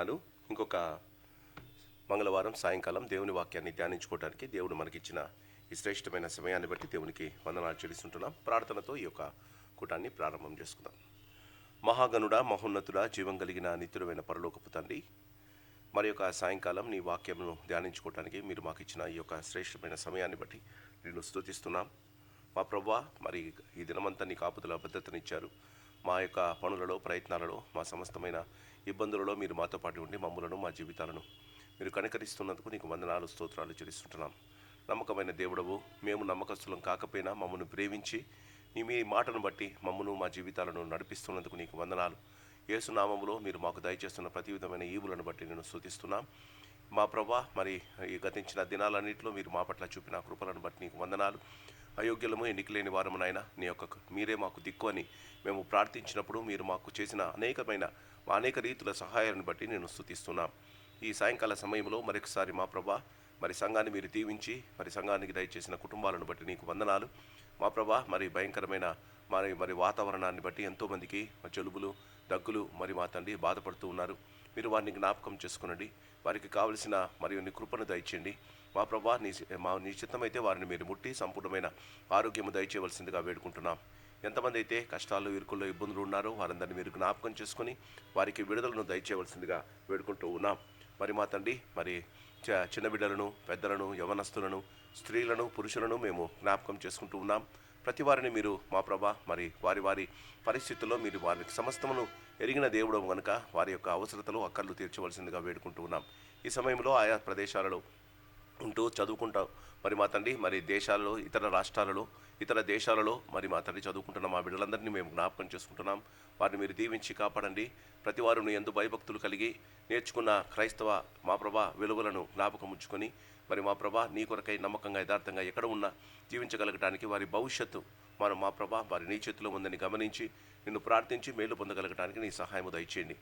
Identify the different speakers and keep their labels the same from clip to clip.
Speaker 1: ఇంకొక మంగళవారం సాయంకాలం దేవుని వాక్యాన్ని ధ్యానించుకోవడానికి దేవుడు మనకిచ్చిన ఈ శ్రేష్టమైన సమయాన్ని బట్టి దేవునికి వందనాలు చెల్లిస్తుంటున్నాం. ప్రార్థనతో ఈ యొక్క కూటాన్ని ప్రారంభం చేసుకుందాం. మహాగణుడా, మహోన్నతుడా, జీవం కలిగిన నిత్యుడమైన పరలోకపు తండ్రి, మరి యొక్క సాయంకాలం నీ వాక్యమును ధ్యానించుకోవడానికి మీరు మాకు ఇచ్చిన ఈ యొక్క శ్రేష్టమైన సమయాన్ని బట్టి నేను స్తుతిస్తున్నాం. మా ప్రభువా, మరి ఈ దినమంతా నీ కాపుదల భద్రతనిచ్చారు. మా యొక్క పనులలో, ప్రయత్నాలలో, మా సమస్తమైన ఇబ్బందులలో మీరు మాతో పాటు ఉండి మమ్ములను, మా జీవితాలను మీరు కనికరిస్తున్నందుకు నీకు వందనాలు, స్తోత్రాలు చెల్లిస్తుంటున్నాం. నమ్మకమైన దేవుడవు, మేము నమ్మకస్తులం కాకపోయినా మమ్మల్ని ప్రేమించి మీ మాటను బట్టి మమ్మను, మా జీవితాలను నడిపిస్తున్నందుకు నీకు వందనాలు. యేసు నామములో మీరు మాకు దయచేస్తున్న ప్రతి విధమైన ఈవులను బట్టి నేను స్తుతిస్తున్నాం. మా ప్రభువా, మరి ఈ గతించిన దినాలన్నింటిలో మీరు మా పట్ల చూపిన కృపలను బట్టి నీకు వందనాలు. అయోగ్యులము, ఎన్నికలేని వారమునైనా నీ యొక్క మీరే మాకు దిక్కు అని మేము ప్రార్థించినప్పుడు మీరు మాకు చేసిన అనేక రీతుల సహాయాన్ని బట్టి నేను స్తుతిస్తున్నాం. ఈ సాయంకాల సమయంలో మరొకసారి మా ప్రభా, మరి సంఘాన్ని మీరు దీవించి మరి సంఘానికి దయచేసిన కుటుంబాలను బట్టి నీకు వందనాలు. మా ప్రభా, మరి భయంకరమైన మరి వాతావరణాన్ని బట్టి ఎంతోమందికి జలుబులు, దగ్గులు మరి మా తండ్రి బాధపడుతూ ఉన్నారు. మీరు వారిని జ్ఞాపకం చేసుకునండి. వారికి కావలసిన మరియు నీ కృపను దయచేయండి. మా ప్రభా, నీ చిత్తమైతే వారిని మీరు ముట్టి సంపూర్ణమైన ఆరోగ్యము దయచేయవలసిందిగా వేడుకుంటున్నాం. ఎంతమంది అయితే కష్టాలు, ఇరుకుల్లో, ఇబ్బందులు ఉన్నారో వారందరినీ మీరు జ్ఞాపకం చేసుకుని వారికి విడుదలను దయచేయవలసిందిగా వేడుకుంటూ ఉన్నాం. మరి మా తండ్రి, మరి చిన్న బిడ్డలను, పెద్దలను, యవనస్తులను, స్త్రీలను, పురుషులను మేము జ్ఞాపకం చేసుకుంటూ ఉన్నాం. ప్రతి వారిని మీరు మా ప్రభా, మరి వారి పరిస్థితుల్లో మీరు వారికి సమస్తమును ఎరిగిన దేవుడు కనుక వారి యొక్క అవసరతలు, అక్కర్లు తీర్చవలసిందిగా వేడుకుంటూ ఉన్నాం. ఈ సమయంలో ఆయా ప్రదేశాలలో ఉంటూ చదువుకుంటాం మరి మా తండ్రి, మరి దేశాలలో, ఇతర రాష్ట్రాలలో, ఇతర దేశాలలో మరి మా తండ్రి చదువుకుంటున్న మా బిడ్డలందరినీ మేము జ్ఞాపకం చేసుకుంటున్నాం. వారిని మీరు దీవించి కాపాడండి. ప్రతి వారు ఎందు భయభక్తులు కలిగి నేర్చుకున్న క్రైస్తవ మా ప్రభా విలువలను జ్ఞాపకం ఉంచుకొని మరి మా ప్రభా నీ కొరకై నమ్మకంగా, యథార్థంగా ఎక్కడ ఉన్నా జీవించగలగటానికి వారి భవిష్యత్తు మా ప్రభా వారి నీ చేతిలో ఉందని గమనించి నిన్ను ప్రార్థించి మేలు పొందగలగటానికి నీ సహాయము దయచేయండి.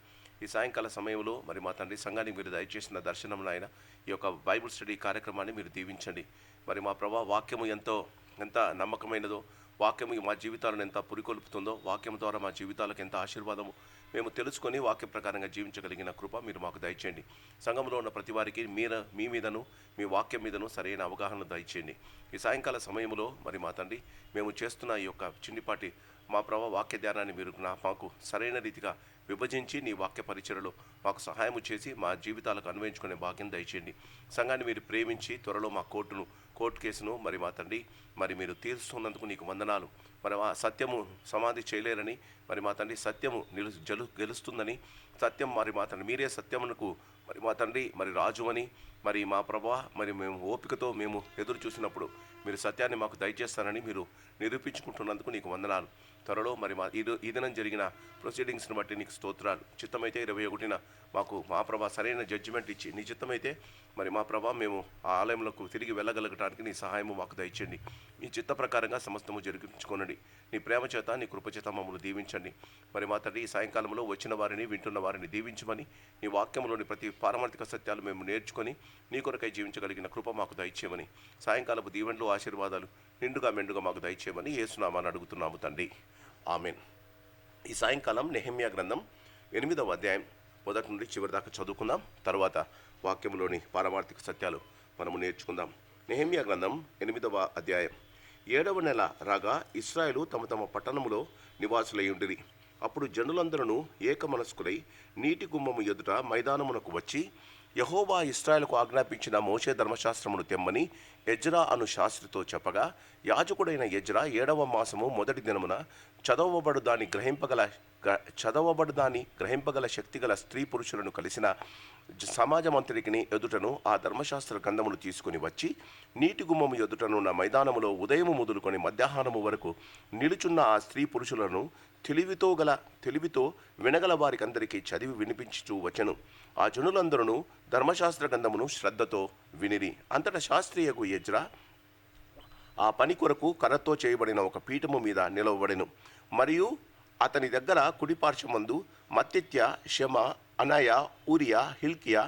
Speaker 1: ఈ సాయంకాల సమయంలో మరి మా తండ్రి సంఘానికి మీరు దయచేసిన దర్శనంలో ఆయన ఈ యొక్క బైబిల్ స్టడీ కార్యక్రమాన్ని మీరు దీవించండి. మరి మా ప్రభా వాక్యము ఎంత నమ్మకమైనదో, వాక్యము మా జీవితాలను ఎంత పురికొల్పుతుందో, వాక్యం ద్వారా మా జీవితాలకు ఎంత ఆశీర్వాదము మేము తెలుసుకొని వాక్య ప్రకారంగా జీవించగలిగిన కృప మీరు మాకు దయచేయండి. సంఘంలో ఉన్న ప్రతి వారికి మీ మీదను, మీ వాక్యం మీదను సరైన అవగాహన దయచేయండి. ఈ సాయంకాల సమయంలో మరి మా తండ్రి మేము చేస్తున్న ఈ యొక్క చిన్నిపాటి మా ప్రభా వాక్య ధ్యానాన్ని మీరు మాకు సరైన రీతిగా విభజించి నీ వాక్య పరిచయలో మాకు సహాయము చేసి మా జీవితాలకు అన్వయించుకునే భాగ్యం దయచేయండి. సంఘాన్ని మీరు ప్రేమించి త్వరలో మా కోర్టు కేసును మరి మా తండ్రి మరి మీరు తీరుస్తున్నందుకు నీకు వందనాలు. మరి ఆ సత్యము సమాధి చేయలేరని, మరి మా తండ్రి సత్యము గెలుస్తుందని, సత్యం మరి మా తండ్రి మీరే సత్యమునకు మరి మా తండ్రి మరి రాజు అని, మరి మా ప్రభా మరి మేము ఓపికతో మేము ఎదురు చూసినప్పుడు మీరు సత్యాన్ని మాకు దయచేస్తారని మీరు నిరూపించుకుంటున్నందుకు నీకు వందనాలు. త్వరలో మరి ఈ దినం జరిగిన ప్రొసీడింగ్స్ని బట్టి నీకు స్తోత్రాలు. చిత్తమైతే 21న మాకు మా ప్రభా సరైన జడ్జిమెంట్ ఇచ్చి, నీ చిత్తమైతే మరి మా ప్రభా మేము ఆ ఆలయంలోకి తిరిగి వెళ్ళగలగటానికి నీ సహాయము మాకు దయచేయండి. మీ చిత్త ప్రకారంగా సమస్తము జరిగించుకోనండి. నీ ప్రేమ చేత, నీ కృప చేత మమ్మల్ని దీవించండి. మరి మా తండ్రి ఈ సాయంకాలంలో వచ్చిన వారిని, వింటున్న వారిని దీవించమని, నీ వాక్యంలోని ప్రతి పారమార్థిక సత్యాలు మేము నేర్చుకొని నీ కొరకై జీవించగలిగిన కృప మాకు దయచేయమని, సాయంకాలపు దీవెనలు, ఆశీర్వాదాలు నిండుగా మెండుగా మాకు దయచేయమని యేసునామాన్ని అడుగుతున్నాము తండ్రి, ఆమెన్. ఈ సాయంకాలం నెహెమ్యా గ్రంథం 8వ అధ్యాయం మొదటి నుండి చివరి దాకా చదువుకుందాం. తర్వాత వాక్యంలోని పారమార్థిక సత్యాలు మనము నేర్చుకుందాం. నెహెమ్యా గ్రంథం 8వ అధ్యాయం. 7వ నెల రాగా ఇశ్రాయేలు తమ తమ పట్టణములో నివాసులయ్యుండిరి. అప్పుడు జనులందరూ ఏకమనస్కులై నీటి గుమ్మము ఎదుట మైదానమునకు వచ్చి, యెహోవా ఇశ్రాయేలుకు ఆజ్ఞాపించిన మోషే ధర్మశాస్త్రమును తెమ్మని ఎజ్రా అను శాస్త్రితో చెప్పగా, యాజకుడైన ఎజ్రా 7వ మాసము మొదటి దినమున చదవబడు దాని గ్రహింపగల శక్తిగల స్త్రీ పురుషులను కలిసిన సమాజమంతటికి ఎదుటను ఆ ధర్మశాస్త్ర గ్రంథమును తీసుకుని వచ్చి, నీటి గుమ్మము ఎదుటనున్న మైదానములో ఉదయము మొదలుకొని మధ్యాహ్నము వరకు నిలుచున్న ఆ స్త్రీ పురుషులను తెలివితో వినగల వారికందరికీ చదివి వినిపించుచూ వచ్చెను. ఆ జనులందరూ ధర్మశాస్త్ర గ్రంథమును శ్రద్ధతో వినిరి. అంతటా శాస్త్రియకు ఎజ్రా ఆ పని కొరకు కర్రతో చేయబడిన ఒక పీఠము మీద నిలవబడెను. మరియు అతని దగ్గర కుడిపార్శ్వమందు మత్తిత్య, షెమ, అనయ, ఊరియా, హిల్కియా,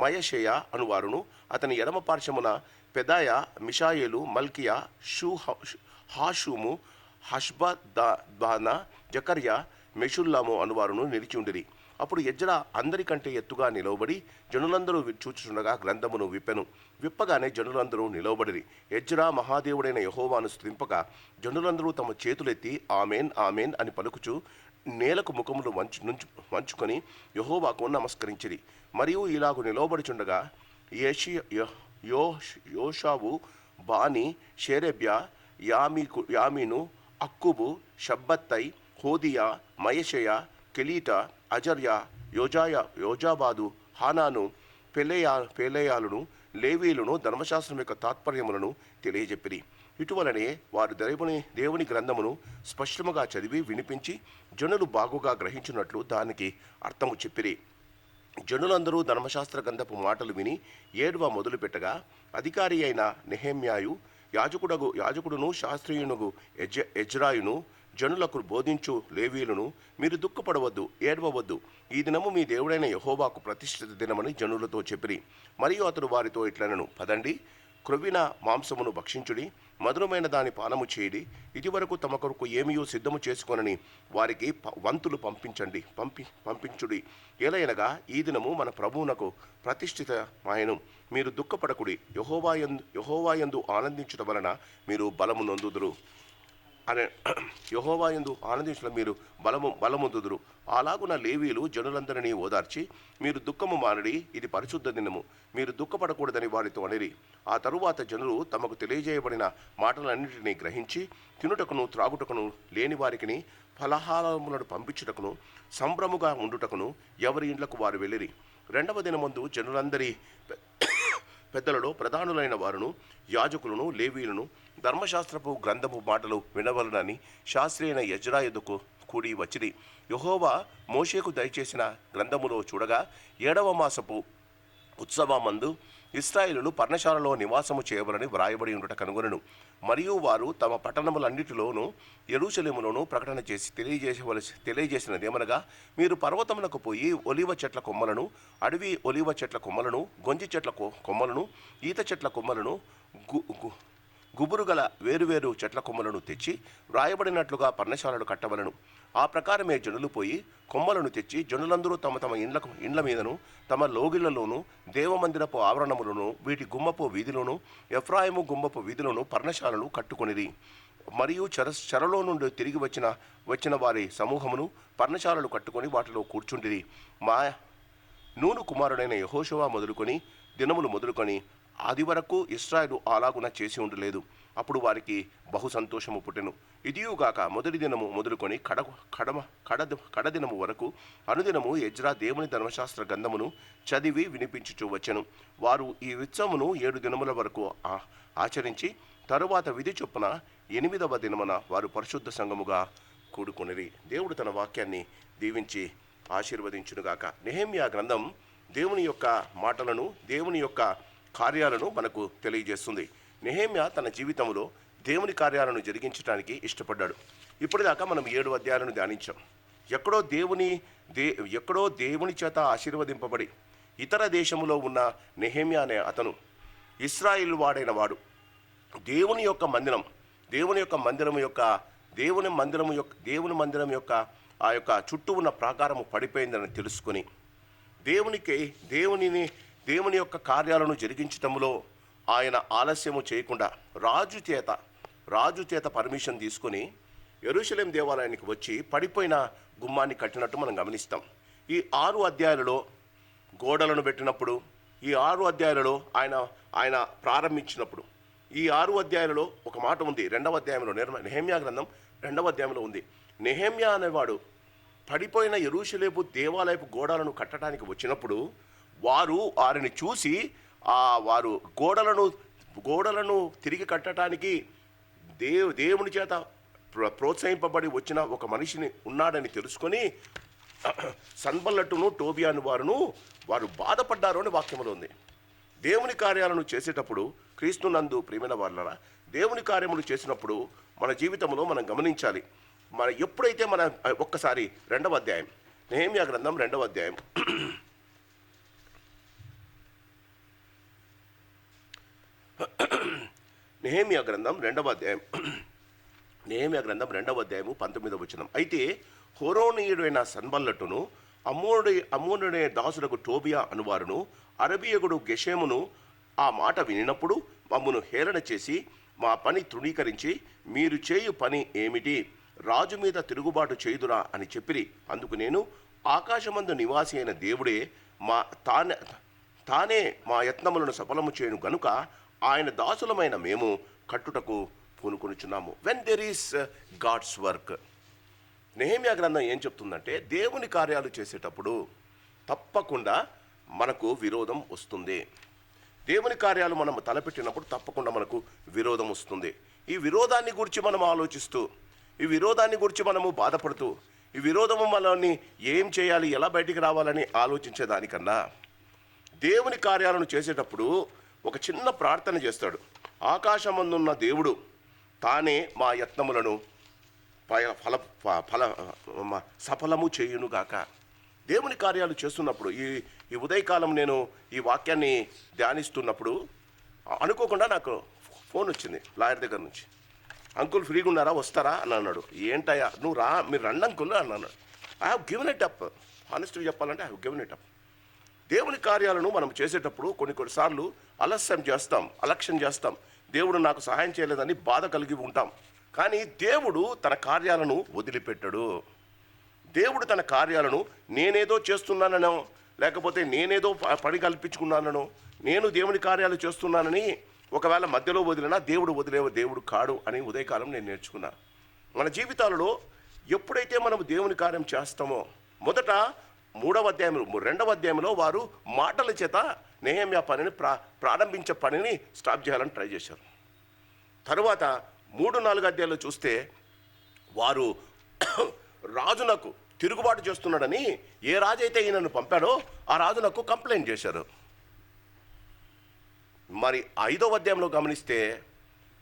Speaker 1: మయషేయ అనువారును, అతని ఎడమ పార్శ్వమున పెదాయ, మిషాయేలు, మల్కియా, హాషుము, హష్బదాన, జకర్యా, మెషుల్లాము అనువారును నిలిచి ఉండిరి. అప్పుడు ఎజ్రా అందరికంటే ఎత్తుగా నిలవబడి జనులందరూ చూచుచుండగా గ్రంథమును విప్పెను. విప్పగానే జనులందరూ నిలవబడిరి. ఎజ్రా మహాదేవుడైన యెహోవాను స్తుతింపగా జనులందరూ తమ చేతులెత్తి ఆమేన్ ఆమేన్ అని పలుకుచు నేలకు ముఖములు వంచుకొని యెహోవాకు నమస్కరించిరి. మరియు ఇలాగు నిలవబడుచుండగా యోషావు, బాని, షేరెబ్యా, యామీను, అక్కుబు, షబ్బత్తై, హోదియా, మయషయ, కెలీట, అజర్యా, యోజాబాదు, హానాను, పెలేయాలను, లేవీలను ధర్మశాస్త్రం యొక్క తాత్పర్యములను తెలియజెప్పిరి. ఇటువలనే వారు దేవుని గ్రంథమును స్పష్టముగా చదివి వినిపించి జనులు బాగుగా గ్రహించినట్లు దానికి అర్థము చెప్పిరి. జనులందరూ ధర్మశాస్త్ర గ్రంథపు మాటలు విని ఏడువ మొదలుపెట్టగా అధికారి అయిన నెహెమ్యాయు, యాజకుడును శాస్త్రీయునుగు ఎజ్రాయును జనులకు బోధించు లేవీయులను, మీరు దుఃఖపడవద్దు, ఏడవవద్దు, ఈ దినము మీ దేవుడైన యెహోవాకు ప్రతిష్ఠిత దినమని జనులతో చెప్పిరి. మరియు అతడు వారితో ఇట్లనెను, పదండి, క్రొవ్విన మాంసమును భక్షించుడి, మధురమైన దాని పానము చేయడి. ఇదివరకు తమ కొరకు ఏమియో సిద్ధము చేసుకొనని వారికి వంతులు పంపించుడి. ఏలయనగా ఈ దినము మన ప్రభువునకు ప్రతిష్ఠితమాయెను. మీరు దుఃఖపడకుడి, యెహోవాయందు ఆనందించుట వలన మీరు బలము నొందుదురు అనే యెహోవాయందు ఆనందించడం మీరు బలముందుదురు. అలాగున లేవీయులు జనులందరినీ ఓదార్చి, మీరు దుఃఖము మానడి, ఇది పరిశుద్ధ దినము, మీరు దుఃఖపడకూడదని వారితో అనిరి. ఆ తరువాత జనులు తమకు తెలియజేయబడిన మాటలన్నింటినీ గ్రహించి తినుటకును త్రాగుటకును లేని వారికి ఫలహారములను పంపించుటకును సంభ్రముగా ఉండుటకును ఎవరి ఇండ్లకు వారు వెళ్ళిరి. రెండవ దినమందు జనులందరి పెద్దలలో ప్రధానులైన వారును యాజకులను లేవీయులను ధర్మశాస్త్రపు గ్రంథపు మాటలు వినవలనని శాస్త్రి అయిన ఎజ్రా యొద్దకు కూడి వచ్చిరి. యెహోవా మోషేకు దయచేసిన గ్రంథములో చూడగా 7వ మాసపు ఉత్సవమందు ఇశ్రాయేలులు పర్ణశాలలో నివాసము చేయవలని వ్రాయబడి ఉండుట కనుగొనెను. మరియు వారు తమ పట్టణములన్నిటిలోనూ యెరూషలేములోనూ ప్రకటన చేసి తెలియజేసినదేమనగా, మీరు పర్వతములకు పోయి ఒలివ చెట్ల కొమ్మలను, అడవి ఒలివ చెట్ల కొమ్మలను, గొంజి చెట్ల కొమ్మలను, ఈత చెట్ల కొమ్మలను, గుబురు గల వేరువేరు చెట్ల కొమ్మలను తెచ్చి వ్రాయబడినట్లుగా పర్ణశాలలు కట్టవలను. ఆ ప్రకారమే జనులు పోయి కొమ్మలను తెచ్చి జనులందరూ తమ తమ ఇండ్ల మీదను తమ లోగిళ్లలోను దేవమందిరపు ఆవరణములను వీటి గుమ్మపు వీధిలోను ఎఫ్రాయిము గుమ్మపు వీధిలోను పర్ణశాలలు కట్టుకొనిరి. మరియు చెరలో నుండి తిరిగి వచ్చిన వారి సమూహమును పర్ణశాలలు కట్టుకొని వాటిలో కూర్చుండిరి. నూను కుమారుడైన యెహోషువ దినములు మొదలుకొని అది వరకు ఇశ్రాయేలు అలాగున చేసి ఉండలేదు. అప్పుడు వారికి బహు సంతోషము పుట్టెను. ఇదియుగాక మొదటి దినము మొదలుకొని కడదినము వరకు అనుదినము ఎజ్రా దేవుని ధర్మశాస్త్ర గ్రంథమును చదివి వినిపించుచూ వచ్చెను. వారు ఈ ఉత్సవమును 7 దినముల వరకు ఆచరించి తరువాత విధి చొప్పున 8వ దినమున వారు పరిశుద్ధ సంఘముగా కూడుకొనిరి. దేవుడు తన వాక్యాన్ని దీవించి ఆశీర్వదించునుగాక. నెహెమ్యా గ్రంథం దేవుని యొక్క మాటలను, దేవుని యొక్క కార్యాలను మనకు తెలియజేస్తుంది. నెహెమ్యా తన జీవితంలో దేవుని కార్యాలను జరిగించడానికి ఇష్టపడ్డాడు. ఇప్పటిదాకా మనం 7 అధ్యాయాలను ధ్యానించాం. ఎక్కడో దేవుని చేత ఆశీర్వదింపబడి ఇతర దేశములో ఉన్న నెహెమ్యా అనే అతను ఇశ్రాయేలు వాడైన వాడు దేవుని మందిరం యొక్క ఆ యొక్క చుట్టూ ఉన్న ప్రాకారము పడిపోయిందని తెలుసుకొని దేవుని యొక్క కార్యాలను జరిగించటంలో ఆయన ఆలస్యము చేయకుండా రాజు చేత పర్మిషన్ తీసుకొని యెరూషలేం దేవాలయానికి వచ్చి పడిపోయిన గుమ్మాన్ని కట్టినట్టు మనం గమనిస్తాం. ఈ 6 అధ్యాయాలలో గోడలను పెట్టినప్పుడు, ఈ 6 అధ్యాయాలలో ఆయన ప్రారంభించినప్పుడు, ఈ 6 అధ్యాయాలలో ఒక మాట ఉంది. 2వ అధ్యాయంలో నెహెమ్యా గ్రంథం 2వ అధ్యాయంలో ఉంది. నెహెమ్యా అనేవాడు పడిపోయిన యెరూషలేము దేవాలయపు గోడలను కట్టడానికి వచ్చినప్పుడు వారిని చూసి వారు గోడలను తిరిగి కట్టడానికి దేవుని చేత ప్రోత్సహింపబడి వచ్చిన ఒక మనిషిని ఉన్నాడని తెలుసుకొని సన్బల్లట్టును టోబియాను వారు బాధపడ్డారు అని వాక్యములో ఉంది. దేవుని కార్యాలను చేసేటప్పుడు క్రీస్తునందు ప్రియమైన వాళ్ళరా, దేవుని కార్యములు చేసినప్పుడు మన జీవితంలో మనం గమనించాలి. ఎప్పుడైతే ఒక్కసారి 2వ అధ్యాయం నెహెమ్యా గ్రంథం 2వ అధ్యాయం నెహెమ్యా గ్రంథం 2వ అధ్యాయము 19వ వచనం. అయితే హోరోనీయుడైన సన్బల్లట్టును అమ్మోనుడే దాసులకు టోబియా అనువారును అరబియగుడు గెషేమును ఆ మాట వినినప్పుడు మమ్మను హేళన చేసి మా పని తృణీకరించి మీరు చేయు పని ఏమిటి, రాజు మీద తిరుగుబాటు చేయుదురా అని చెప్పిరి. అందుకు నేను, ఆకాశమందు నివాసి అయిన దేవుడే తానే మా యత్నములను సఫలము చేయను గనుక ఆయన దాసులమైన మేము కట్టుటకు పూనుకొనుచున్నాము. When there is God's work. Nehemiah గ్రంథం ఏం చెప్తుందంటే, దేవుని కార్యాలు చేసేటప్పుడు తప్పకుండా మనకు విరోధం వస్తుంది. దేవుని కార్యాలు మనం తలపెట్టినప్పుడు తప్పకుండా మనకు విరోధం వస్తుంది. ఈ విరోధాన్ని గురించి మనం ఆలోచిస్తూ, ఈ విరోధాన్ని గురించి మనము బాధపడుతూ, ఈ విరోధము మనల్ని ఏం చేయాలి, ఎలా బయటికి రావాలని ఆలోచించేదానికన్నా దేవుని కార్యాలను చేసేటప్పుడు ఒక చిన్న ప్రార్థన చేస్తాడు. ఆకాశమందున్న దేవుడు తానే మా యత్నములను సఫలము చేయునుగాక. దేవుని కార్యాలు చేస్తున్నప్పుడు ఈ ఉదయకాలం నేను ఈ వాక్యాన్ని ధ్యానిస్తున్నప్పుడు అనుకోకుండా నాకు ఫోన్ వచ్చింది లాయర్ దగ్గర నుంచి. అంకుల్ ఫ్రీగా ఉన్నారా, వస్తారా అని అన్నాడు. ఏంటయ్యా, నువ్వు రా, మీరు రండి అంకుల్ అని అన్నాడు. I have given it up. హానెస్ట్గా చెప్పాలంటే I have given it up. దేవుని కార్యాలను మనం చేసేటప్పుడు కొన్నిసార్లు అలక్ష్యం చేస్తాం. దేవుడు నాకు సహాయం చేయలేదని బాధ కలిగి ఉంటాం. కానీ దేవుడు తన కార్యాలను వదిలిపెట్టడు. దేవుడు తన కార్యాలను నేనేదో చేస్తున్నానో, లేకపోతే నేనేదో పని కల్పించుకున్నానో, నేను దేవుని కార్యాలు చేస్తున్నానని ఒకవేళ మధ్యలో వదిలినా దేవుడు వదిలేవ దేవుడు కాడు అని ఉదయకాలం నేను నేర్చుకున్నా. మన జీవితాలలో ఎప్పుడైతే మనం దేవుని కార్యం చేస్తామో, మొదట 3వ అధ్యాయంలో 2వ అధ్యాయంలో వారు మాటల చేత నెహెమ్యా పనిని ప్రారంభించే పనిని స్టాప్ చేయాలని ట్రై చేశారు. తరువాత 3-4 అధ్యాయాలు చూస్తే వారు రాజునకు తిరుగుబాటు చేస్తున్నాడని, ఏ రాజు అయితే ఈయనను పంపాడో ఆ రాజునకు కంప్లైంట్ చేశారు. మరి 5వ అధ్యాయంలో గమనిస్తే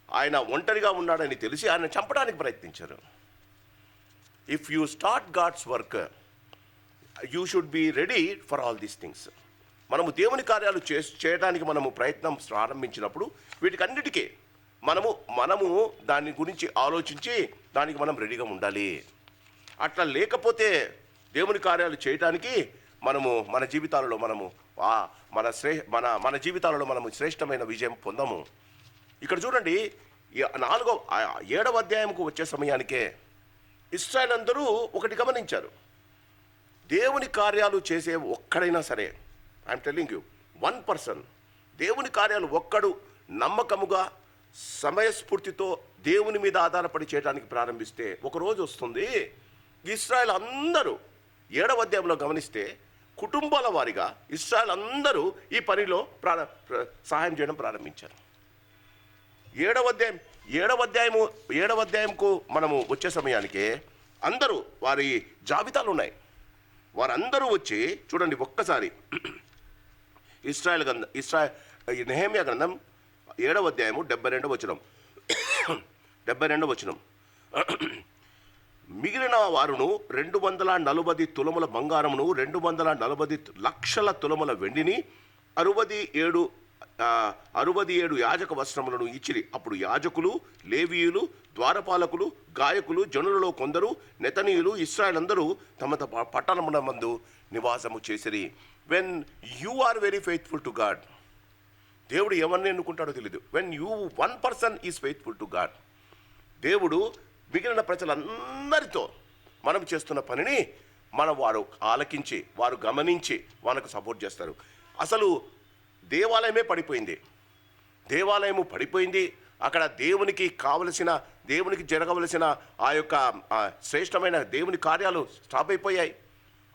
Speaker 1: ఆయన ఒంటరిగా ఉన్నాడని తెలిసి ఆయన చంపడానికి ప్రయత్నించారు. If you start God's work, you should be ready for all these things. మనము దేవుని కార్యాలు చేయడానికి మనము ప్రయత్నం ప్రారంభించినప్పుడు వీటికన్నిటికీ మనము దాని గురించి ఆలోచించి దానికి మనం రెడీగా ఉండాలి. అట్లా లేకపోతే దేవుని కార్యాలు చేయటానికి మన జీవితాలలో మన జీవితాలలో మనము శ్రేష్టమైన విజయం పొందము. ఇక్కడ చూడండి, 7వ అధ్యాయంకు వచ్చే సమయానికే ఇశ్రాయేలు అందరూ ఒకటి గమనించారు. దేవుని కార్యాలు చేసే ఒక్కడైనా సరే, ఐఎమ్ టెల్లింగ్ యూ, 1% దేవుని కార్యాలు ఒక్కడు నమ్మకముగా సమయస్ఫూర్తితో దేవుని మీద ఆధారపడి చేయడానికి ప్రారంభిస్తే ఒకరోజు వస్తుంది, ఇశ్రాయేలు అందరూ 7వ అధ్యాయంలో గమనిస్తే కుటుంబాల వారిగా ఇశ్రాయేలు అందరూ ఈ పనిలో సహాయం చేయడం ప్రారంభించారు. 7వ అధ్యాయంకు మనము వచ్చే సమయానికి అందరూ వారి జాబితాలు ఉన్నాయి. వారందరూ వచ్చి చూడండి ఒక్కసారి, నెహెమ్యా గ్రంథం 7వ అధ్యాయము 72వ వచనం. మిగిలిన వారును 240 తులముల బంగారమును 240 లక్షల తులముల వెండిని 67 యాజక వస్త్రములను ఇచ్చిరి. అప్పుడు యాజకులు, లేవీయులు, ద్వారపాలకులు, గాయకులు, జనులలో కొందరు, నెతనీయులు, ఇశ్రాయేలందరూ తమ పట్టణముల మందు నివాసము చేసిరి. When you are very faithful to God, దేవుడు ఎవరిని ఎన్నుకుంటాడో తెలియదు. When 1% is faithful to God, దేవుడు మిగిలిన ప్రజలందరితో మనం చేస్తున్న పనిని వారు ఆలకించి, వారు గమనించి మనకు సపోర్ట్ చేస్తారు. అసలు దేవాలయము పడిపోయింది. అక్కడ దేవునికి జరగవలసిన ఆ యొక్క శ్రేష్టమైన దేవుని కార్యాలు స్టాప్ అయిపోయాయి.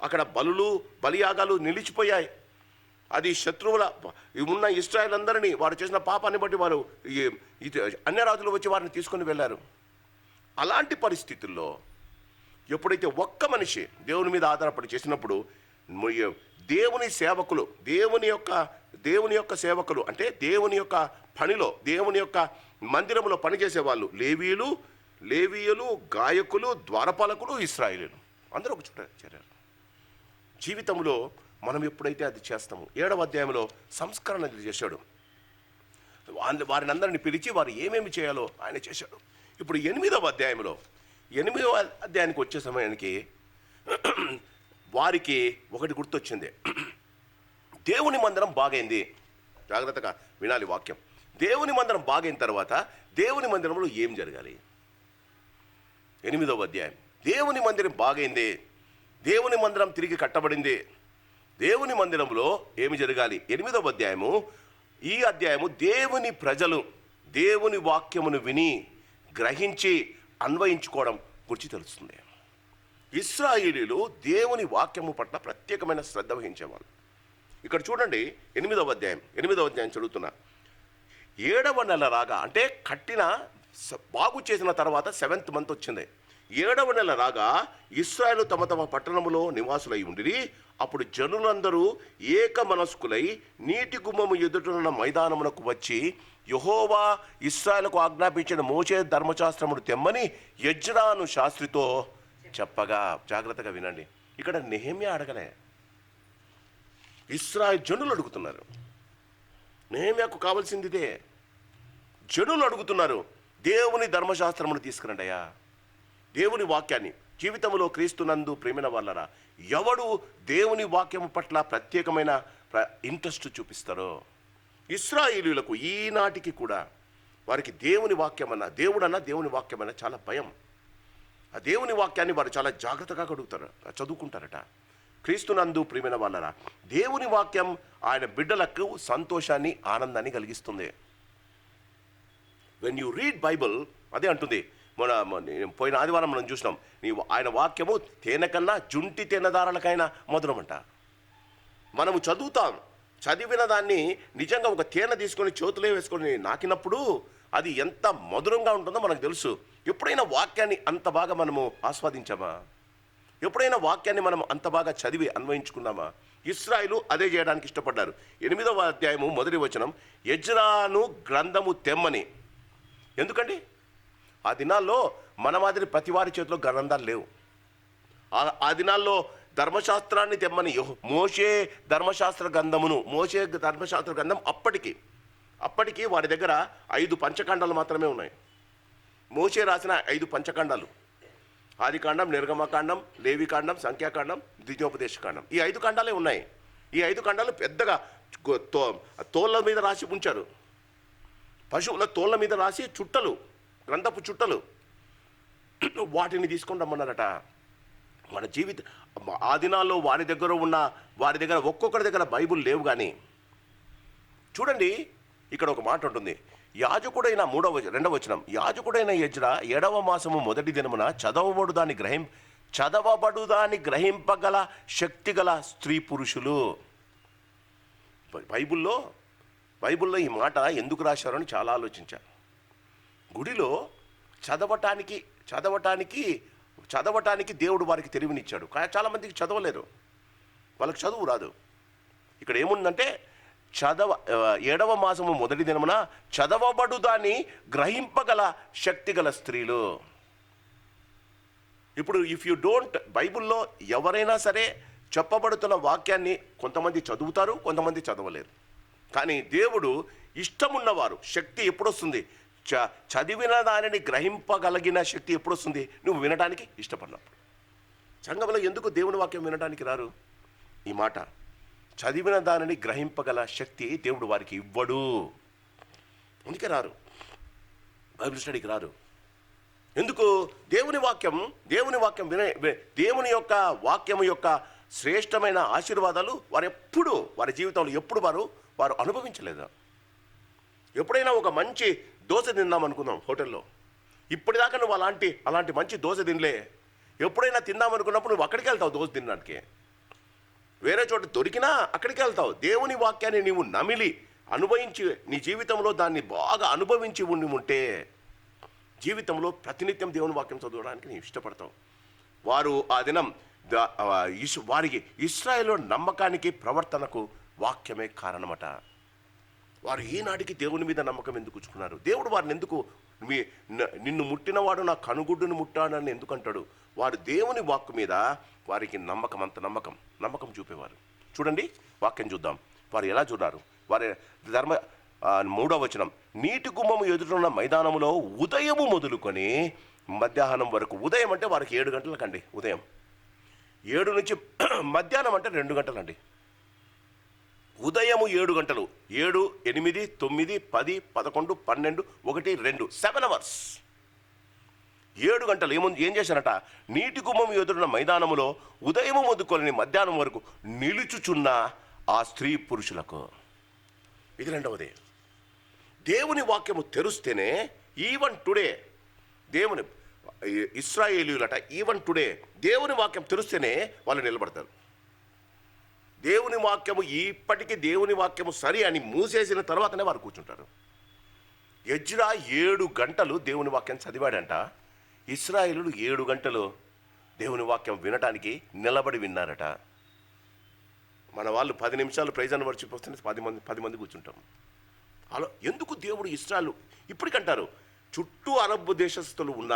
Speaker 1: అక్కడ బలియాగాలు నిలిచిపోయాయి. అది శత్రువుల ఉన్న ఇశ్రాయేలు అందరినీ వారు చేసిన పాపాన్ని బట్టి వారు అన్య రాజులు వచ్చి వారిని తీసుకొని వెళ్ళారు. అలాంటి పరిస్థితుల్లో ఎప్పుడైతే ఒక్క మనిషి దేవుని మీద ఆధారపడి చేసినప్పుడు దేవుని సేవకులు, దేవుని యొక్క సేవకులు అంటే దేవుని యొక్క పనిలో, దేవుని యొక్క మందిరంలో పనిచేసే వాళ్ళు, లేవీయులు, గాయకులు, ద్వారపాలకులు, ఇశ్రాయేలీయులు అందరూ ఒక చోట చేరారు. జీవితంలో మనం ఎప్పుడైతే అది చేస్తామో, 7వ అధ్యాయంలో సంస్కరణ చేశాడు. వారిని అందరిని పిలిచి వారు ఏమేమి చేయాలో ఆయన చేశాడు. ఇప్పుడు 8వ అధ్యాయానికి వచ్చే సమయానికి వారికి ఒకటి గుర్తొచ్చింది. దేవుని మందిరం బాగైంది. జాగ్రత్తగా వినాలి వాక్యం. దేవుని మందిరం బాగైన తర్వాత దేవుని మందిరంలో ఏం జరగాలి? 8వ అధ్యాయం. దేవుని మందిరం బాగైంది, దేవుని మందిరం తిరిగి కట్టబడింది, దేవుని మందిరంలో ఏమి జరగాలి? 8వ అధ్యాయము. ఈ అధ్యాయము దేవుని ప్రజలు దేవుని వాక్యమును విని గ్రహించి అన్వయించుకోవడం గురించి తెలుస్తుంది. ఇశ్రాయేలీయులు దేవుని వాక్యము పట్ల ప్రత్యేకమైన శ్రద్ధ వహించేవాళ్ళు. ఇక్కడ చూడండి, 8వ అధ్యాయం చదువుతున్నా. 7వ నెల రాగా, అంటే కట్టిన బాగు చేసిన తర్వాత 7th మంత్ వచ్చింది. 7వ నెల రాగా ఇశ్రాయేలు తమ తమ పట్టణములో నివాసులై ఉండిరి. అప్పుడు జనులందరూ ఏక మనస్కులై నీటి గుమ్మము ఎదుటనున్న మైదానమునకు వచ్చి యెహోవా ఇశ్రాయేలుకు ఆజ్ఞాపించిన మోషే ధర్మశాస్త్రమును తెమ్మని ఎజ్రాను శాస్త్రితో చెప్పగా. జాగ్రత్తగా వినండి. ఇక్కడ నెహెమ్యా అడగలే, ఇశ్రాయేలు జనులు అడుగుతున్నారు. నెహెమ్యాకు కావాల్సింది ఇదే. జనులు అడుగుతున్నారు, దేవుని ధర్మశాస్త్రమును తీసుకురండి అయ్యా, దేవుని వాక్యాన్ని. జీవితంలో క్రీస్తునందు ప్రేమైన వాళ్ళరా, ఎవడు దేవుని వాక్యము పట్ల ప్రత్యేకమైన ఇంట్రెస్ట్ చూపిస్తారో, ఇశ్రాయేలీయులకు ఈనాటికి కూడా వారికి దేవుని వాక్యమన్నా, దేవుని వాక్యమన్నా చాలా భయం. ఆ దేవుని వాక్యాన్ని వారు చాలా జాగ్రత్తగా చదువుకుంటారట. క్రీస్తునందు ప్రియమైన వాళ్ళరా, దేవుని వాక్యం ఆయన బిడ్డలకు సంతోషాన్ని, ఆనందాన్ని కలిగిస్తుంది. వెన్ యూ రీడ్ బైబుల్, అదే అంటుంది. పోయిన ఆదివారం మనం చూసినాం, ఆయన వాక్యము తేనె కన్నా జుంటి తేనెదారులకైనా మధురమంట. మనము చదువుతాం, చదివిన దాన్ని నిజంగా ఒక తేనె తీసుకొని చేతిలో వేసుకొని నాకినప్పుడు అది ఎంత మధురంగా ఉంటుందో మనకు తెలుసు. ఎప్పుడైనా వాక్యాన్ని అంత బాగా మనము ఆస్వాదించామా? ఎప్పుడైనా వాక్యాన్ని మనం అంత బాగా చదివి అన్వయించుకున్నామా? ఇశ్రాయేలు అదే చేయడానికి ఇష్టపడ్డారు. 8వ అధ్యాయము 1వ వచనం, ఎజ్రాను గ్రంథము తెమ్మని. ఎందుకండి? ఆ దినాల్లో మన మాదిరి ప్రతి వారి చేతిలో గ్రంథాలు లేవు. ఆ దినాల్లో ధర్మశాస్త్రాన్ని తెమ్మని, మోషే ధర్మశాస్త్ర గ్రంథం అప్పటికి వారి దగ్గర 5 పంచకాండాలు మాత్రమే ఉన్నాయి. మోషే రాసిన 5 పంచకాండాలు, ఆదికాండం, నిర్గమకాండం, లేవికాండం, సంఖ్యాకాండం, ద్వితీయోపదేశకాండం. ఈ 5 కాండాలే ఉన్నాయి. ఈ 5 కాండాలు పెద్దగా తోళ్ళ మీద రాసి ఉంచారు. పశువుల తోళ్ళ మీద రాసి చుట్టలు, గ్రంథపు చుట్టలు, వాటిని తీసుకొని రమ్మన్నారట. మన ఆ దినాల్లో వారి దగ్గర ఒక్కొక్కరి దగ్గర బైబుల్ లేవు. కానీ చూడండి, ఇక్కడ ఒక మాట ఉంటుంది. యాజకుడైన 2వ వచనం, యాజకుడైన ఎజ్రా 7వ మాసము 1వ దినమున చదవబడు దాని గ్రహింపగల శక్తిగల స్త్రీ పురుషులు. బైబుల్లో ఈ మాట ఎందుకు రాశారో అని చాలా ఆలోచించాను. గుడిలో చదవటానికి దేవుడు వారికి తెలివినిచ్చాడు. కానీ చాలామందికి చదవలేరు, వాళ్ళకి చదువు రాదు. ఇక్కడ ఏముందంటే 7వ మాసము 1వ దినమున చదవబడు దాన్ని గ్రహింపగల శక్తిగల స్త్రీలు. ఇప్పుడు బైబుల్లో ఎవరైనా సరే చెప్పబడుతున్న వాక్యాన్ని కొంతమంది చదువుతారు, కొంతమంది చదవలేరు. కానీ దేవుడు ఇష్టమున్నవారు, శక్తి ఎప్పుడొస్తుంది? చదివిన దానిని గ్రహింపగలిగిన శక్తి ఎప్పుడొస్తుంది? నువ్వు వినడానికి ఇష్టపడినప్పుడు. సంఘంలో ఎందుకు దేవుని వాక్యం వినడానికి రారు? ఈ మాట, చదివిన దానిని గ్రహింపగల శక్తి దేవుడు వారికి ఇవ్వడు. అందుకే రారు, బైబిల్ స్టడీకి రారు. ఎందుకు? దేవుని వాక్యం దేవుని యొక్క వాక్యము యొక్క శ్రేష్టమైన ఆశీర్వాదాలు వారి జీవితంలో ఎప్పుడు వారు అనుభవించలేదు. ఎప్పుడైనా ఒక మంచి దోశ తిందాం అనుకుందాం హోటల్లో, ఇప్పటిదాకా నువ్వు అలాంటి మంచి దోశ తినలే. ఎప్పుడైనా తిందాం అనుకున్నప్పుడు నువ్వు అక్కడికి వెళ్తావు దోశ తినడానికి. వేరే చోట దొరికినా అక్కడికి వెళ్తావు. దేవుని వాక్యాన్ని నీవు నమిలి అనుభవించి నీ జీవితంలో దాన్ని బాగా అనుభవించి ఉంటే జీవితంలో ప్రతినిత్యం దేవుని వాక్యం చదవడానికి నీవు ఇష్టపడతావు. వారు ఆ దినం వారికి ఇశ్రాయేలు నమ్మకానికి, ప్రవర్తనకు వాక్యమే కారణమట. వారు ఈనాటికి దేవుని మీద నమ్మకం ఎందుకు ఉంచుకున్నారు? దేవుడు వారిని ఎందుకు నిన్ను ముట్టినవాడు నా కనుగుడ్డును ముట్టాడని ఎందుకు అంటాడు? వారు దేవుని వాక్కు మీద వారికి నమ్మకం చూపేవారు. చూడండి, వాక్యం చూద్దాం. వారు ఎలా చూడారు? వారి 3వ వచనం, నీటి గుమ్మము ఎదురున్న మైదానములో ఉదయము మొదలుకొని మధ్యాహ్నం వరకు. ఉదయం అంటే వారికి 7 గంటలకండి. ఉదయం 7 నుంచి మధ్యాహ్నం అంటే 2 గంటలండి. ఉదయము 7 గంటలు, 7, 8, 9, 10, 11, 12, 1, 2, 7 అవర్స్. 7 గంటలు ఏం చేశారట? నీటి గుమ్మం ఎదురున్న మైదానములో ఉదయము మొదలుకొని మధ్యాహ్నం వరకు నిలుచుచున్న ఆ స్త్రీ పురుషులకు. ఇది రెండవది. దేవుని వాక్యము తెరుస్తేనే ఈవెన్ టుడే దేవుని ఇశ్రాయేలీయులట ఈవెన్ టుడే దేవుని వాక్యం తెరుస్తేనే వాళ్ళు నిలబడతారు. దేవుని వాక్యము ఇప్పటికీ దేవుని వాక్యము సరి అని మూసేసిన తర్వాతనే వారు కూర్చుంటారు. ఎజ్రా 7 గంటలు దేవుని వాక్యం చదివాడంట. ఇశ్రాయేలులు 7 గంటలు దేవుని వాక్యం వినటానికి నిలబడి విన్నారట. మన వాళ్ళు 10 నిమిషాలు ప్రైజ్ అండ్ వర్షిప్ వస్తే 10 మంది కూర్చుంటాం. అలా ఎందుకు దేవుడు ఇశ్రాయేలు ఇప్పటికంటారు చుట్టూ అరబ్ దేశస్థులు ఉన్న